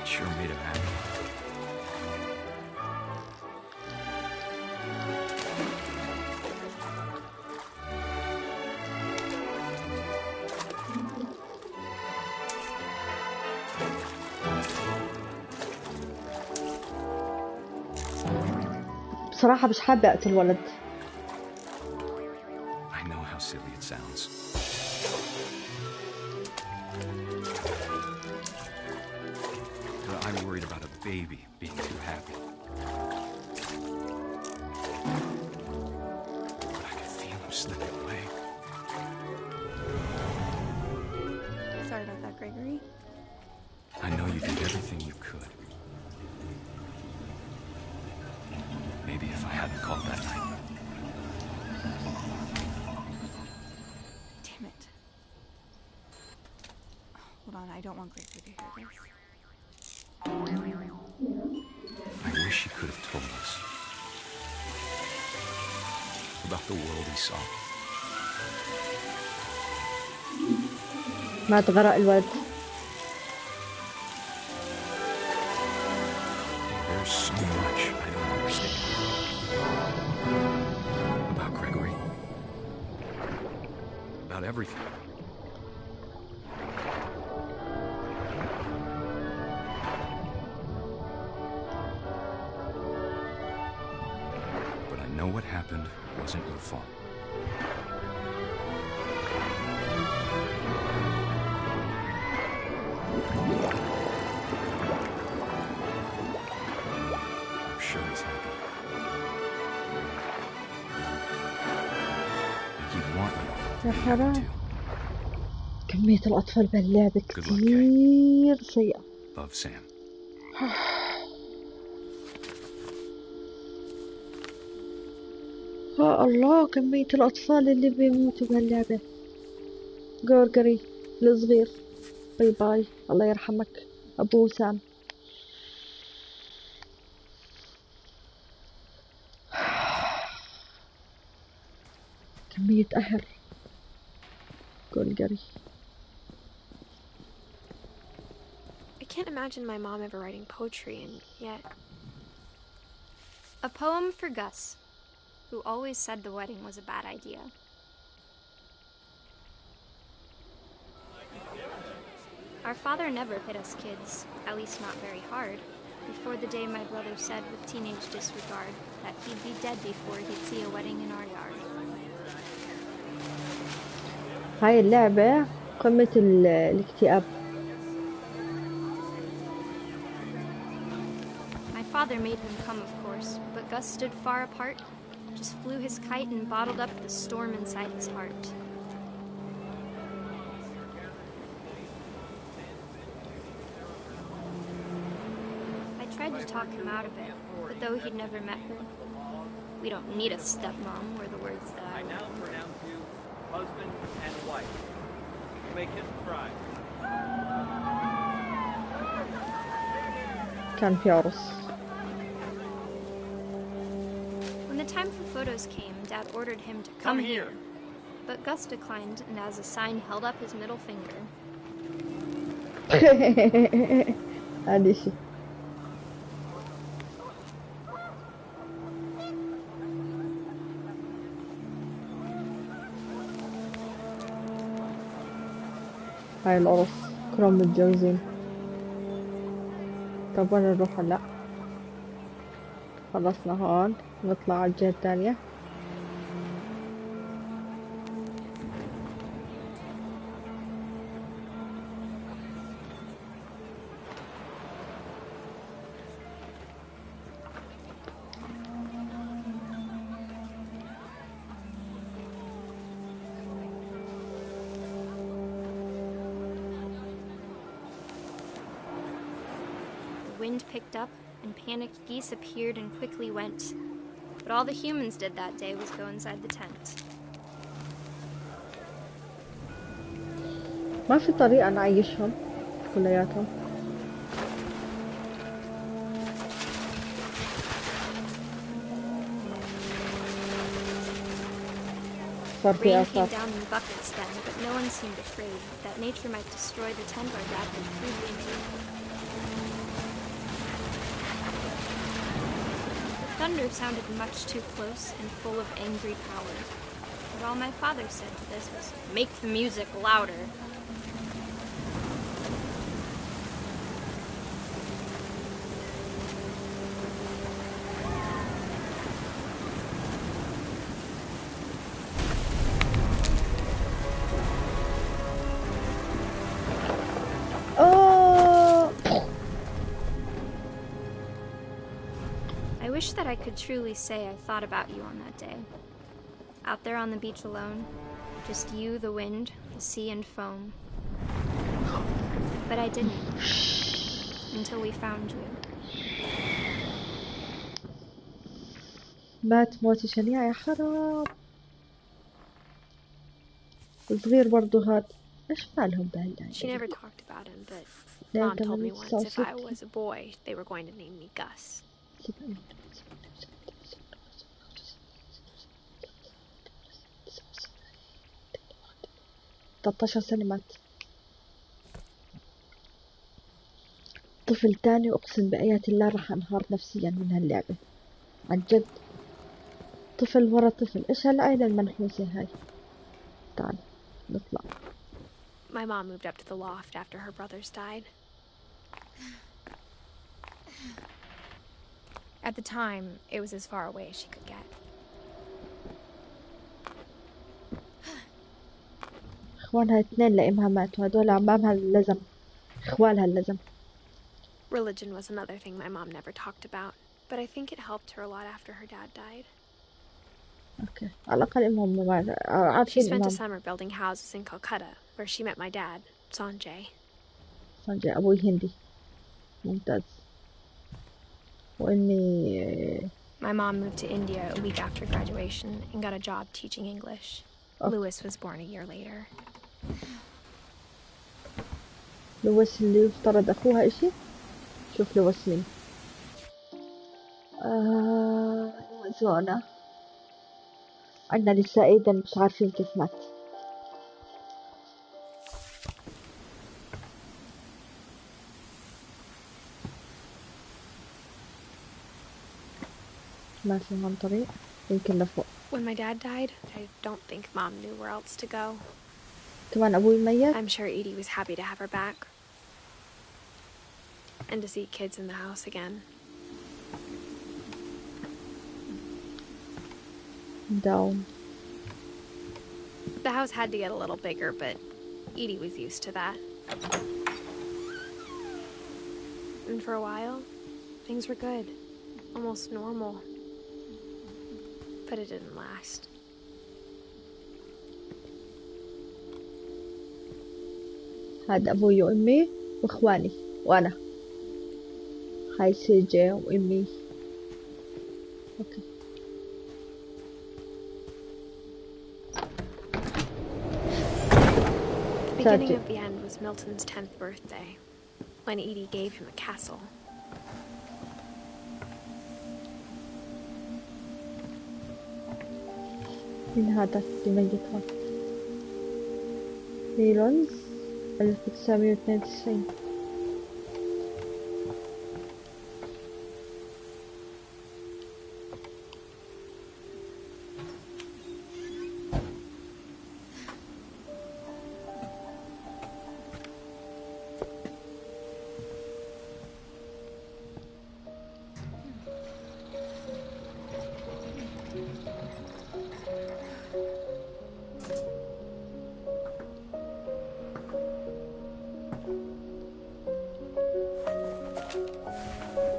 Sure made him happy. بصراحة مش حابة أقتل ولد. I know how silly it sounds. I'm worried about a baby being too happy. But I could feel him slipping away. Sorry about that, Gregory. I know you did everything you could. Maybe if I hadn't called that night. Damn it. Hold on, I don't want Gregory to hear this. I wish he could have told us about the world he saw. ما تغرق الولد. There's so much I don't understand about Gregory, about everything. Know what happened wasn't your fault. I'm sure he's happy. He'd want you. يا حرام. كمية الأطفال باللعبة كتير سيئة. Love, Sam. يا الله كمية الأطفال اللي بيموتوا بهاللعبة. جورجري الصغير، باي باي، الله يرحمك أبو وسام. كمية قهر جورجري. I can't imagine my mom ever writing poetry, and yet... A poem for Gus, who always said the wedding was a bad idea. Our father never hit us kids, at least not very hard, before the day my brother said with teenage disregard that he'd be dead before he'd see a wedding in our yard. هاي اللعبة قمة الاكتئاب. My father made him come, of course, but Gus stood far apart, just flew his kite and bottled up the storm inside his heart. I tried to talk him out of it, but though he'd never met her, we don't need a stepmom were the words that I now pronounce you husband and wife. You may kiss the bride. كان في عرس. When the time for photos came, Dad ordered him to come here. But Gus declined and as a sign held up his middle finger. هذا شيء. هاي العرس كلهم متجوزين. طب وين نروح هلا؟ خلصنا هون، نطلع على الجهة الثانية. The wind picked up and panicked geese appeared and quickly went. But all the humans did that day was go inside the tent. ما في طريقة نعيشهم كلياتهم. صار في Rain came آثار. down in buckets then, but no one seemed afraid that nature might destroy the tent our dad had crudely made. Thunder sounded much too close and full of angry power. But all my father said to this was, "Make the music louder." I wish that I could truly say I thought about you on that day. Out there on the beach alone, just you, the wind, the sea, and foam. But I didn't. Until we found you. مات موت شنيعة يا حرام. صغير برضو هاد. إيش مالهم بهاللعبة؟ She never talked about him, but لا Mom told me once if I 1969. was a boy, they were going to name me Gus. 13 سنة مات. طفل تاني أقسم بآيات الله راح أنهار نفسيا من هاللعبة عن جد. طفل ورا طفل. إيش هالعائلة المنحوسة هاي؟ تعال نطلع. My mom moved up to the loft after her brothers died. At the time, it was as far away as she could get. إخوانها اثنين لإمها ماتوا، هدول عمامها اللزم، إخوالها اللزم. Religion was another thing my mom never talked about, but I think it helped her a lot after her dad died. أوكي، على الأقل إمهم She عارفين spent a إمام. summer building houses in Calcutta, where she met my dad, Sanjay. سانجي أبوي هندي ممتاز، وإني My mom moved to India a week after graduation and got a job teaching English. Louis was born a year later. لويس اللي يفترض أخوها إشي. شوف لويس مين. زونا. عندنا لسه أيضا مش عارفين كيف مات. ما في هون طريق يمكن لفوق. When my dad died, I don't think Mom knew where else to go. كمان أبوي ميت. I'm sure Edie was happy to have her back. And to see kids in the house again. Down. The house had to get a little bigger, but Edie was used to that. And for a while, things were good. Almost normal. But it didn't last. هذا أبوي وأمي وإخواني وأنا. هاي سيجي وأمي. أوكي. The beginning of the end was Milton's 10th birthday, when Edie gave him a castle. من هذا اللي ميت هون؟ ميلونز 1992.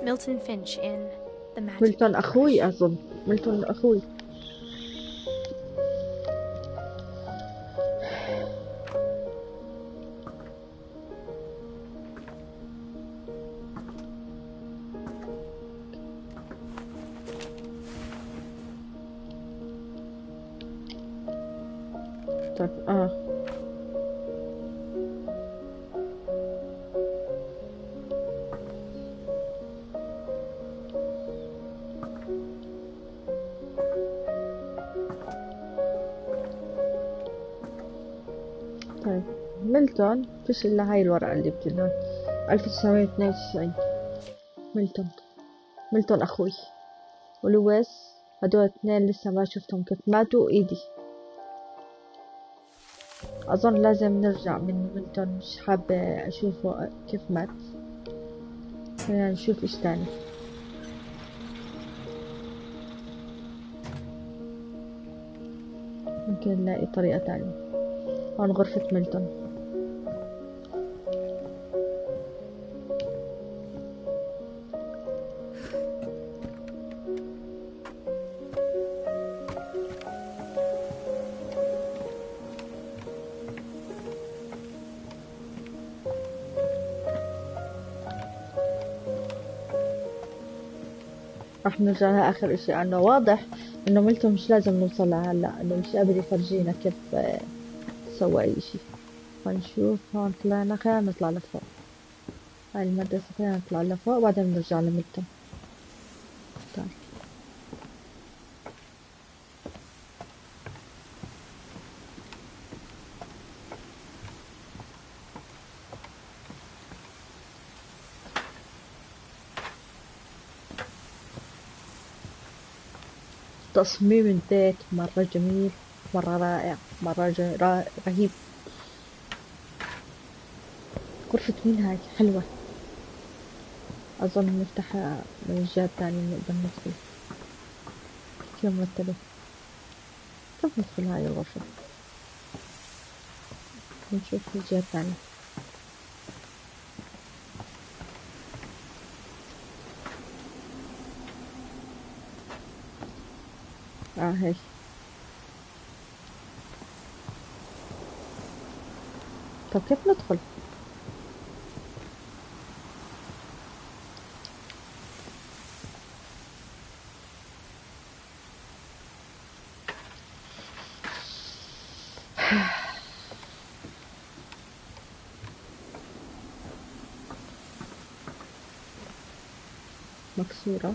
Milton Finch in The Magic. ميلتون أخوي أظن. ميلتون أخوي. طيب ميلتون فيش إلا هاي الورقة اللي بتنهاي 1992. ميلتون أخوي ولويس هدول اثنين لسه ما شفتهم كيف ماتوا. وإيدي أظن لازم نرجع من ميلتون، مش حابة أشوفه كيف مات. خلينا نشوف إيش تاني. ممكن نلاقي طريقة تانية. هون غرفة ميلتون. راح نرجع لها آخر إشي، لأنه واضح إنه ميلتون مش لازم نوصل لها هلا، إنه مش قادر يفرجينا كيف سوى أي إشي. فنشوف هون طلعنا. خلينا نطلع لفوق. هاي المدرسة خلينا نطلع لفوق وبعدين نرجع لميلتون. طيب تصميم البيت مرة جميل، مرة رائع، مرة رهيب. غرفة مين هاي؟ حلوة. أظن نفتحها من الجهة الثانية نقدر ندخل. كيف مرتبة. كيف ندخل هاي الغرفة؟ نشوف الجهة الثانية. هيك. طب كيف ندخل؟ مكسورة.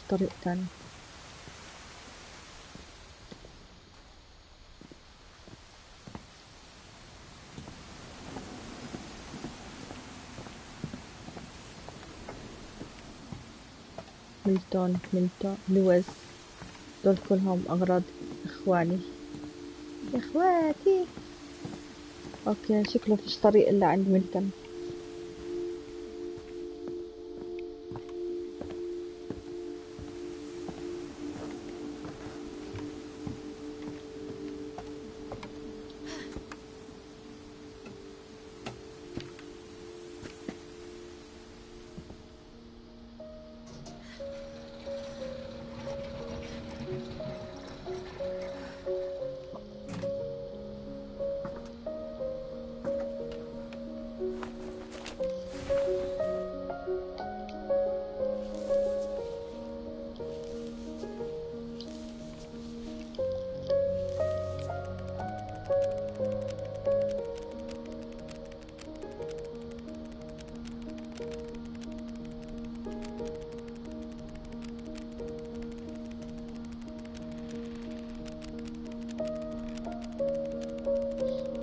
طريق تاني. ميلتون لويس، دول كلهم أغراض إخواني، إخواتي. أوكي، شكله فيش طريق إلا عند ميلتون.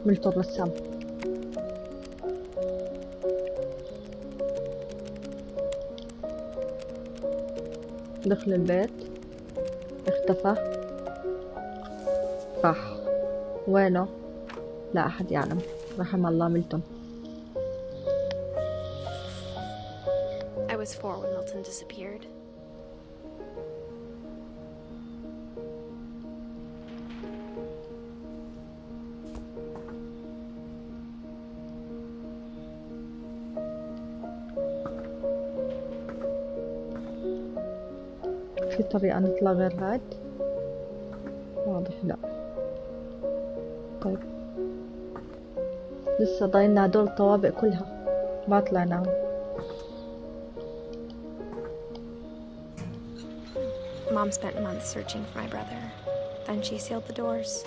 ميلتون رسام. دخل البيت، اختفى، راح وينه؟ لا أحد يعلم، رحم الله ميلتون. I was 4 when Milton disappeared. في طريقة نطلع غير هاد؟ واضح لا. طيب لسه ضايلنا هدول الطوابق كلها ما طلعناهم. Mom spent months searching for my brother. Then she sealed the doors.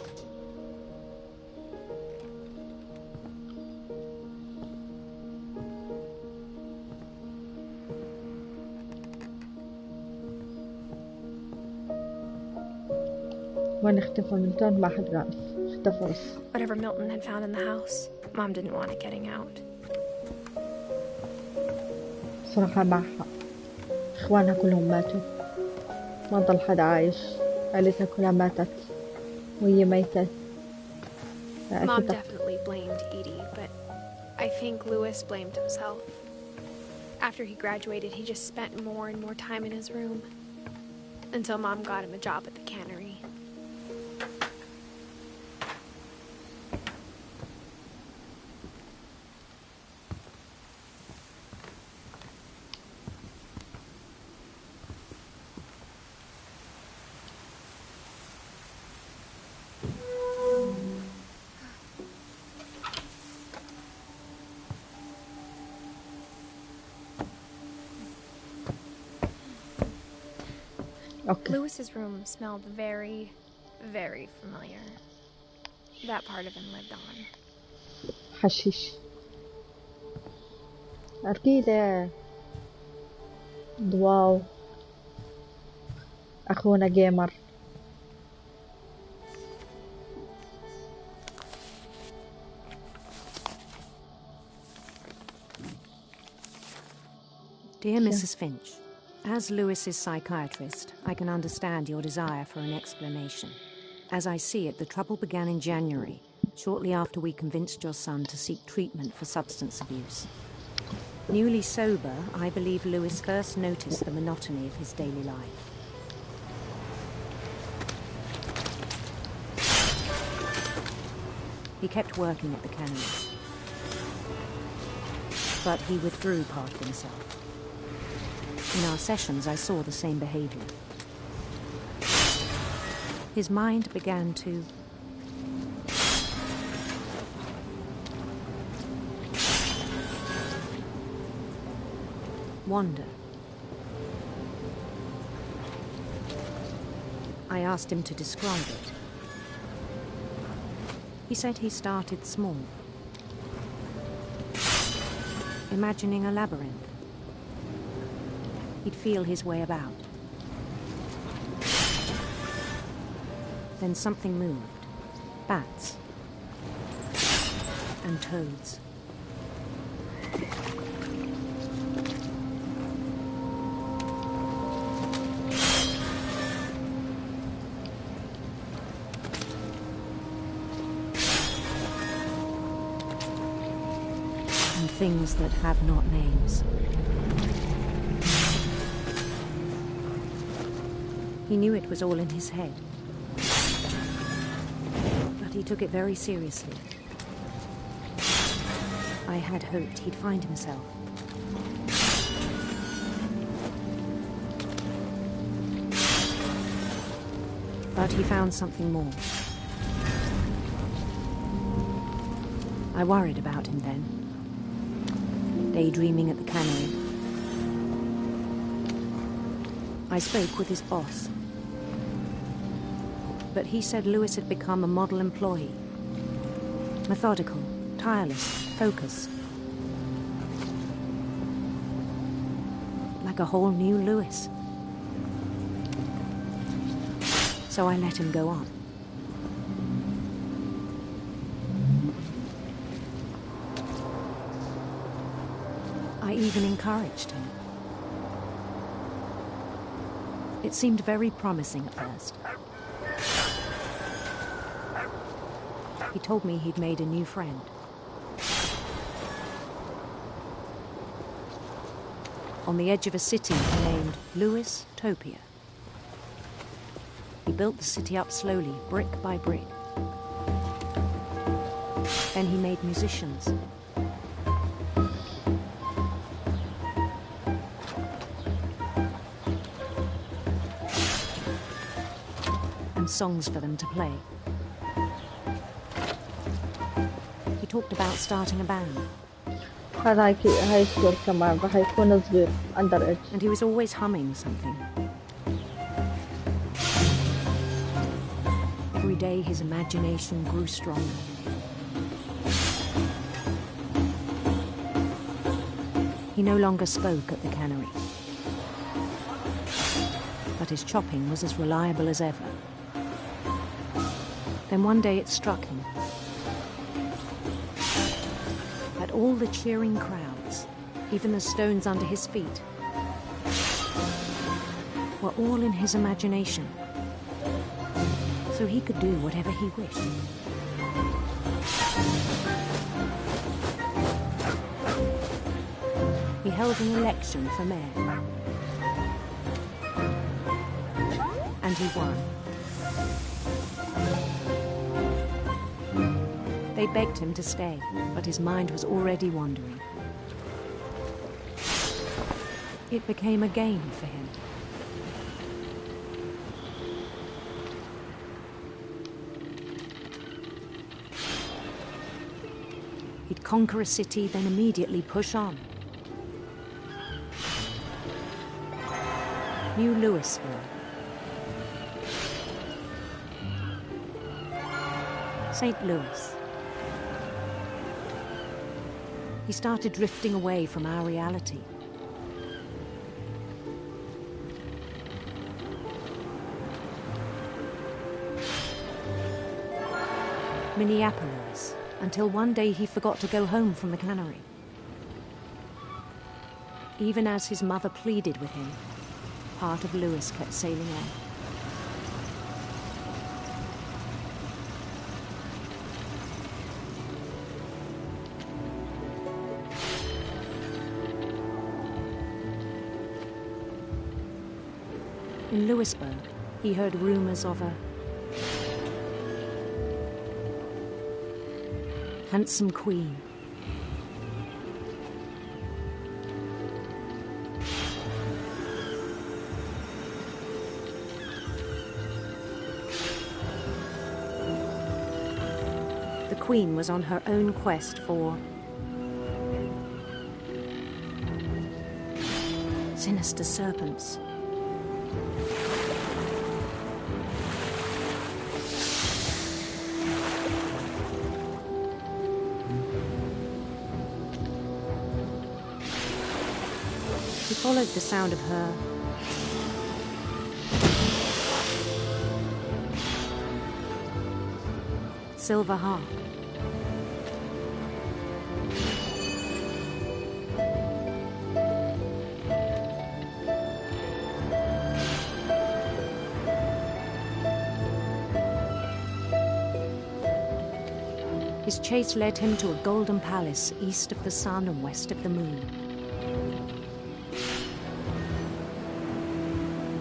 وين اختفى ميلتون؟ ما حد عارف، اختفى بس. Whatever Milton had found in the house, Mom didn't want it getting out. صراحة مع حق، اخوانها كلهم ماتوا، ما ضل حدا عايش، عائلتها كلها ماتت وهي ميتة. Mom definitely blamed Edie, but I think Louis blamed himself. After he graduated, he just spent more and more time in his room until Mom got him a job at the cannery. Okay. Louis's room smelled very, very familiar. That part of him lived on. حشيش. أركيدة. واو. أخونا جيمر. Dear Mrs. Finch, as Louis's psychiatrist, I can understand your desire for an explanation. As I see it, the trouble began in January, shortly after we convinced your son to seek treatment for substance abuse. Newly sober, I believe Louis first noticed the monotony of his daily life. He kept working at the canneries, but he withdrew part of himself. In our sessions, I saw the same behavior. his mind began to wander. I asked him to describe it. He said he started small, imagining a labyrinth. He'd feel his way about. Then something moved. Bats. And toads. And things that have not names. He knew it was all in his head. But he took it very seriously. I had hoped he'd find himself. But he found something more. I worried about him then, daydreaming at the cannery. I spoke with his boss. But he said Lewis had become a model employee. Methodical, tireless, focused. Like a whole new Lewis. So I let him go on. I even encouraged him. It seemed very promising at first. He told me he'd made a new friend. On the edge of a city named Lewis Topia. He built the city up slowly, brick by brick. Then he made musicians. And songs for them to play. He talked about starting a band. هاي سكول كمان راح يكون صغير underage. And he was always humming something. Every day his imagination grew stronger. He no longer spoke at the cannery. But his chopping was as reliable as ever. Then one day it struck him. That all the cheering crowds, even the stones under his feet, were all in his imagination. So he could do whatever he wished. He held an election for mayor. And he won. They begged him to stay, but his mind was already wandering. It became a game for him. He'd conquer a city, then immediately push on. New Louisville. St. Louis. He started drifting away from our reality. Minneapolis, until one day he forgot to go home from the cannery. Even as his mother pleaded with him, part of Lewis kept sailing on. In Louisburg, he heard rumors of a handsome queen. queen was on her own quest for sinister serpents. He followed the sound of her silver harp. His chase led him to a golden palace east of the sun and west of the moon.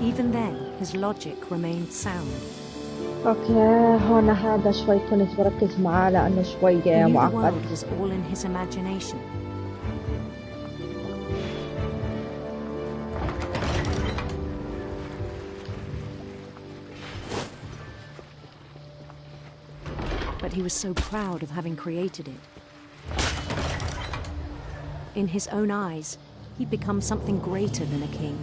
Even then, his logic remained sound. اوكي هون هذا شوي كنت بركز معاه لأنه شوي The معقد. world was all in his imagination. But he was so proud of having created it. In his own eyes, he'd become something greater than a king.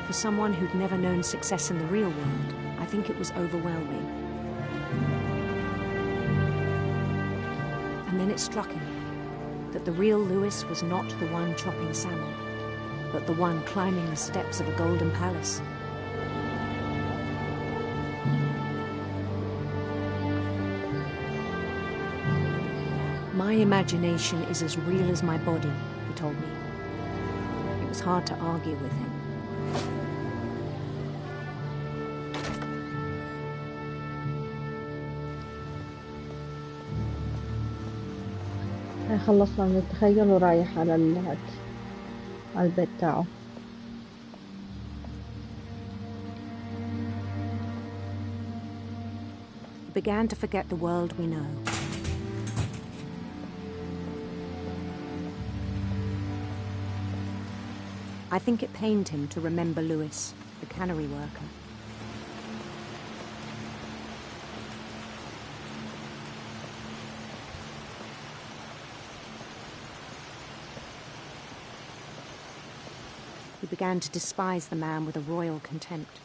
For someone who'd never known success in the real world, I think it was overwhelming. And then it struck him that the real Lewis was not the one chopping salmon, but the one climbing the steps of a golden palace. My imagination is as real as my body, he told me. It was hard to argue with him. خلصنا من التخيل ورايح على البيت تاعه. He began to forget the world we know. I think it pained him to remember Lewis, the cannery worker. He began to despise the man with a royal contempt.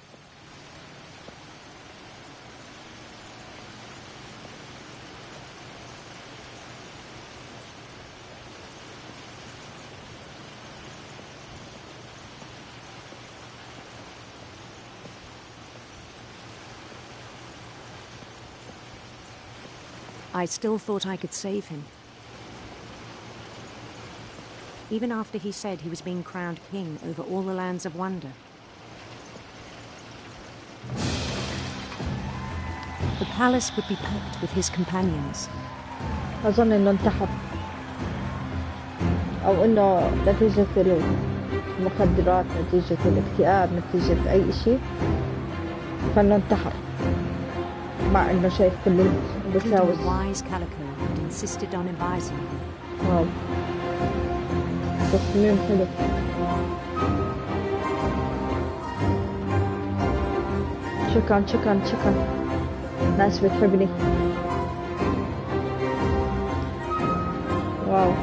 I still thought I could save him. Even after he said he was being crowned king over all the lands of wonder. The palace would be packed with his companions. أظن إنه انتحر أو إنه نتيجة المخدرات، نتيجة الاكتئاب، نتيجة أي شيء، فإنه انتحر مع إنه شايف كل The wise Calico had insisted on advising him. واو تصميم حلو. شكرا ناس بتحبني. واو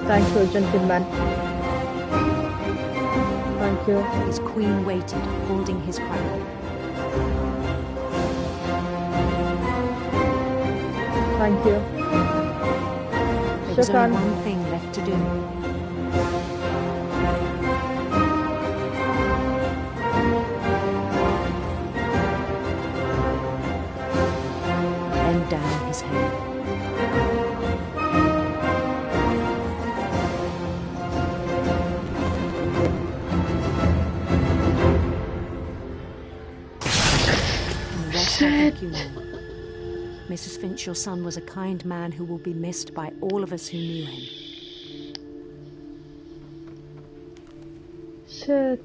thank you gentleman. Thank you. His queen waited, holding his crown. Thank you. There was only one thing left to do. Bend down his head. And the rest I think you know. Mrs. Finch, your son was a kind man who will be missed by all of us who knew him. Shit.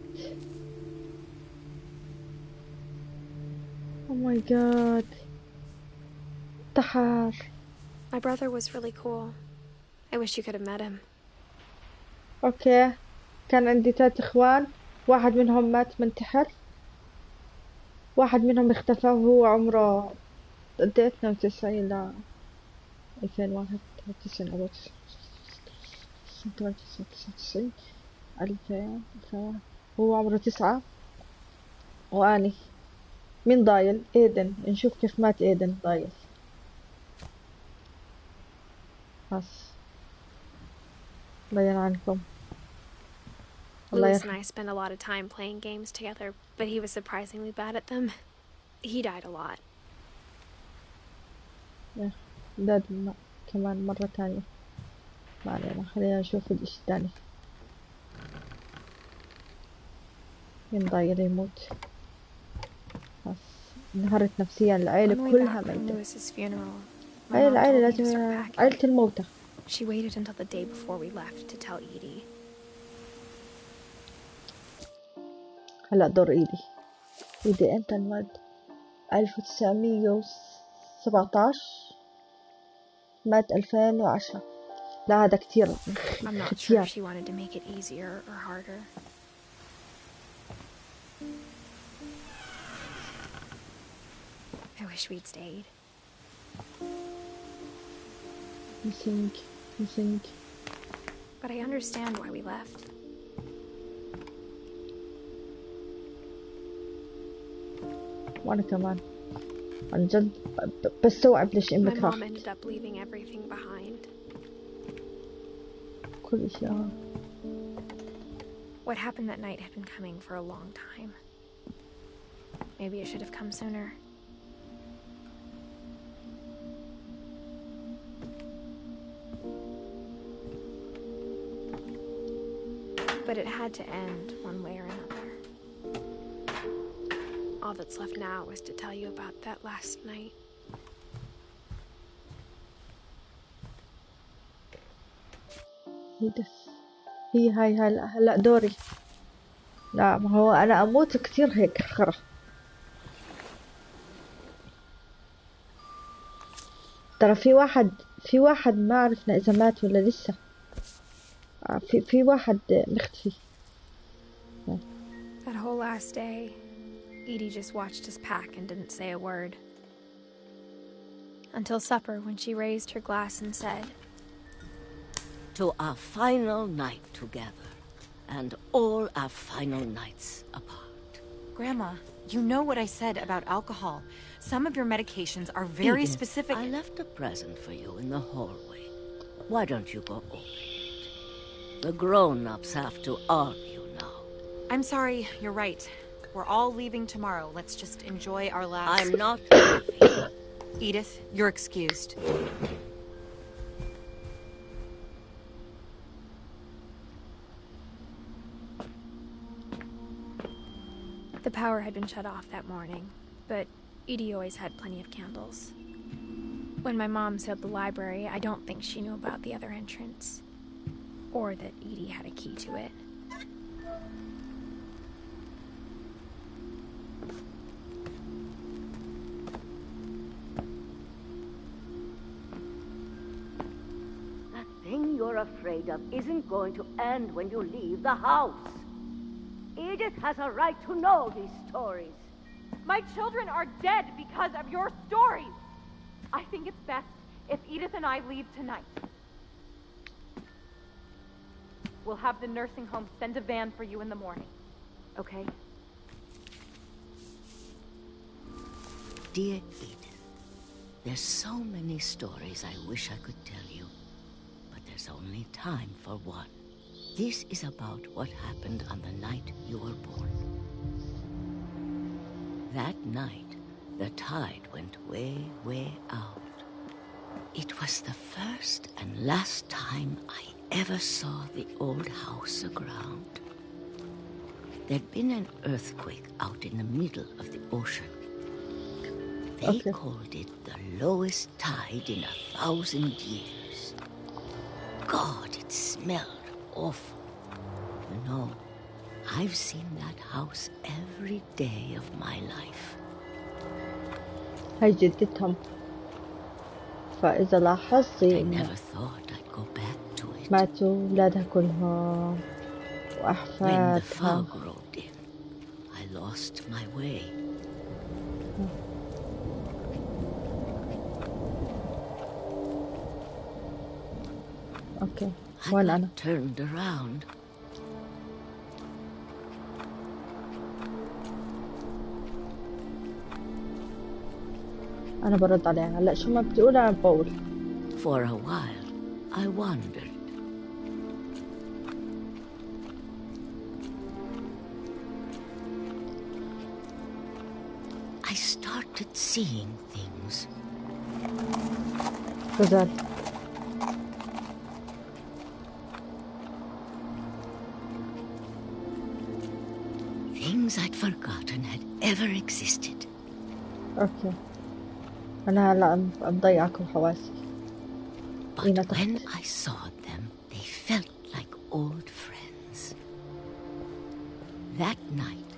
Oh my god. Tahar. My brother was really cool. I wish you could have met him. اوكي، كان عندي 3 اخوان، واحد منهم مات منتحر، واحد منهم اختفى وهو عمره قد ايه 92 ل 2001 99 أو 99 2000 هو عمره 9. وأني مين ضايل؟ إيدن. نشوف كيف مات إيدن ضايل. بس ضيع عنكم. Louis and I spent a lot of time playing games together, but he was surprisingly bad at them. He died a lot. داد كمان مرة تانية. ما علينا، خلينا نشوف الإشي التاني. مين ضايل يموت؟ بس انهارت نفسيا العيلة كلها ميتة. هاي العيلة لازم عيلة الموتى. She waited until the day before we left to tell Edie. هلا دور إيدي امتى انولد؟ 1917 مات 2010. لا هذا كتير I'm not sure if she wanted to make it easier or harder. I wish we'd stayed. missing. But I understand why we left. وأنا كمان عن جد بستوعب ليش أمك My mom راحت. ended up leaving everything behind. كل شيء. What happened that night had been coming for a long time. Maybe it should have come sooner. But it had to end one way or another. All that's left now is to tell you about that last night. هي هاي هلا دوري. لا ما هو أنا أموت كثير هيك خرا. ترى في واحد ما عرفنا إذا مات ولا لسه. في واحد مختفي. That whole last day, Edie just watched us pack and didn't say a word. Until supper, when she raised her glass and said, "To our final night together, and all our final nights apart." Grandma, you know what I said about alcohol. Some of your medications are very Edith, specific. I left a present for you in the hallway. Why don't you go open it? The grown-ups have to argue now. I'm sorry, you're right. We're all leaving tomorrow. Let's just enjoy our last... I'm not leaving. Edith, you're excused. the power had been shut off that morning, but Edie always had plenty of candles. When my mom sealed the library, I don't think she knew about the other entrance, or that Edie had a key to it. That thing you're afraid of isn't going to end when you leave the house. Edith has a right to know these stories. My children are dead because of your stories. I think it's best if Edith and I leave tonight. We'll have the nursing home send a van for you in the morning, okay? Dear Edith, there's so many stories I wish I could tell you, but there's only time for one. This is about what happened on the night you were born. That night, the tide went way, way out. It was the first and last time I ever saw the old house aground. There'd been an earthquake out in the middle of the ocean. They called it the lowest tide in 1,000 years. God, it smelled awful. You know, I've seen that house every day of my life. هاي جدتهم. فإذا لاحظتي I never thought I'd go back to it. ماتوا أولادها كلهم When the وأحفادها. fog rolled in, I lost my way. أوكي I وين got أنا؟ turned around. أنا برد عليها هلا شو ما بتقول أنا بقول. For a while, I wandered. I started seeing things. غزال. Things I'd forgotten had ever existed. أوكي أنا هلا مضيعة كل حواسي. But when I saw them, they felt like old friends. That night,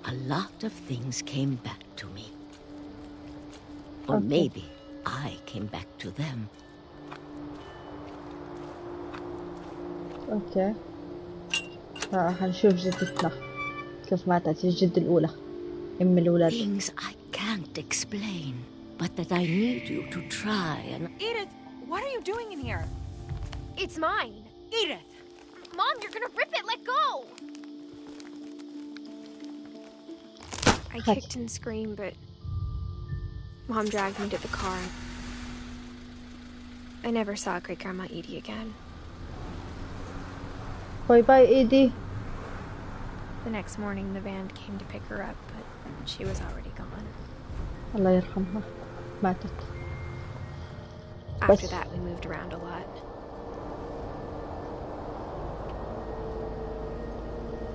a lot of things came back to me. Or Okay. maybe I came back to them. أوكي هنشوف جدتنا كيف ماتت الجدة الأولى أم الأولاد. Things I can't explain, but that I need you to try and... Edith, what are you doing in here? It's mine. Edith! Mom, you're gonna rip it. Let go. I kicked and screamed, but Mom dragged me to the car. I never saw Great Grandma Edie again. باي باي إيدي. The next morning, the van came to pick her up, but she was already gone. الله يرحمها ماتت. After that, we moved around a lot.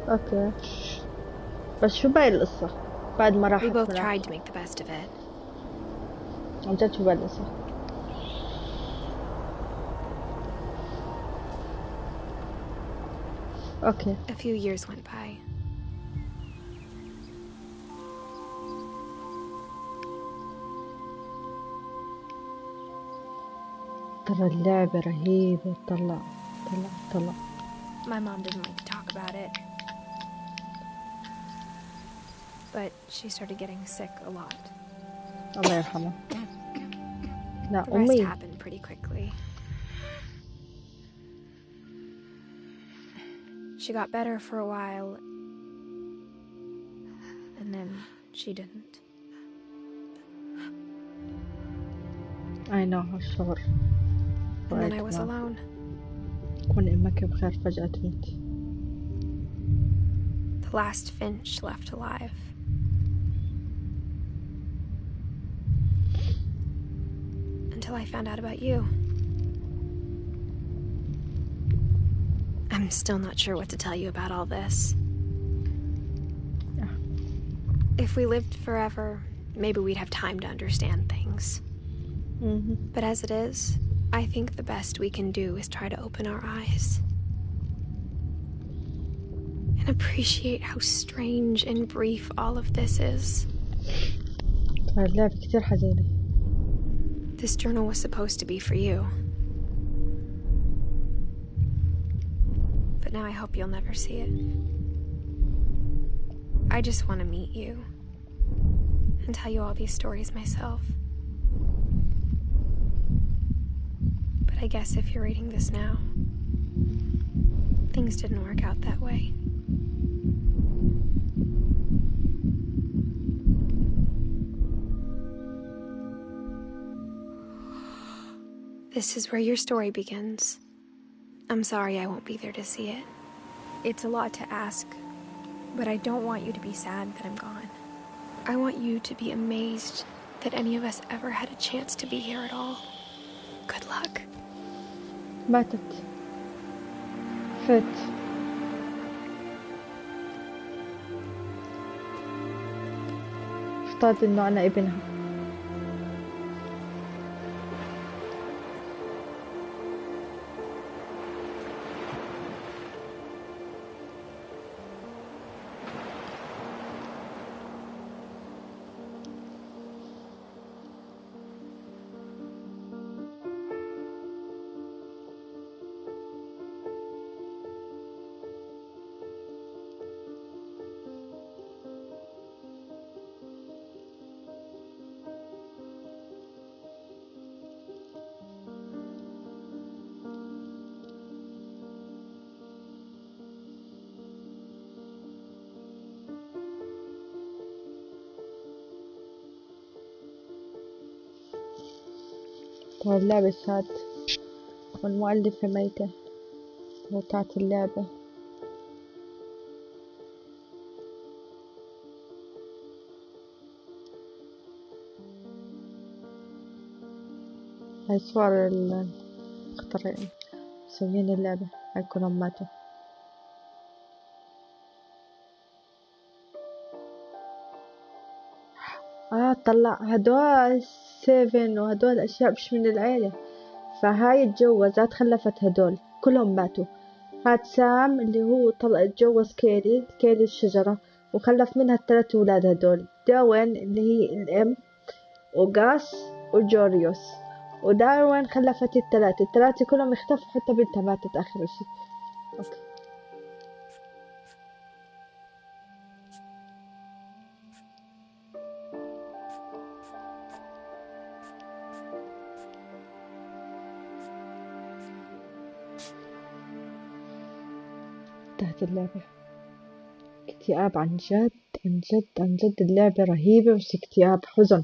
أوكي بس شو باقي القصة بعد ما راحت؟ We both tried to make the best of it. عن جد شو باقي القصة؟ أوكي. A few years went by. ترى اللعبة رهيبة. طلع. My mom didn't like to talk about it. But she started getting sick a lot. الله يرحمها. لا The rest أمي. happened pretty quickly. She got better for a while, and then she didn't. I know هالشعور. And then I was alone. كون أمك بخير فجأة تموت. The last Finch left alive. Until I found out about you. I'm still not sure what to tell you about all this. If we lived forever, maybe we'd have time to understand things. But as it is, I think the best we can do is try to open our eyes. And appreciate how strange and brief all of this is. اللعبة كتير حزينة. This journal was supposed to be for you. But now I hope you'll never see it. I just want to meet you and tell you all these stories myself. But I guess if you're reading this now, things didn't work out that way. This is where your story begins. I'm sorry I won't be there to see it. It's a lot to ask, but I don't want you to be sad that I'm gone. I want you to be amazed that any of us ever had a chance to be here at all. Good luck. ماتت. فات. افترض إنه أنا ابنها. ترى اللعبة ساد والمؤلفة ميتة وتاعت اللعبة. هاي صور المخترعين مسوين اللعبة، هاي كلهم ماتوا. طلع هدول 7 وهدول أشياء مش من العيلة، فهاي اتجوزت خلفت هدول كلهم ماتوا. هاد سام اللي هو اتجوز كيلي الشجرة وخلف منها ال3 أولاد هدول. داروين اللي هي الأم وغاس وجوريوس، وداروين خلفت الثلاثة كلهم اختفوا، حتى بنتها ماتت آخر شي. أوكي. انتهت اللعبة. اكتئاب عن جد عن جد عن جد، اللعبة رهيبة، بس اكتئاب حزن.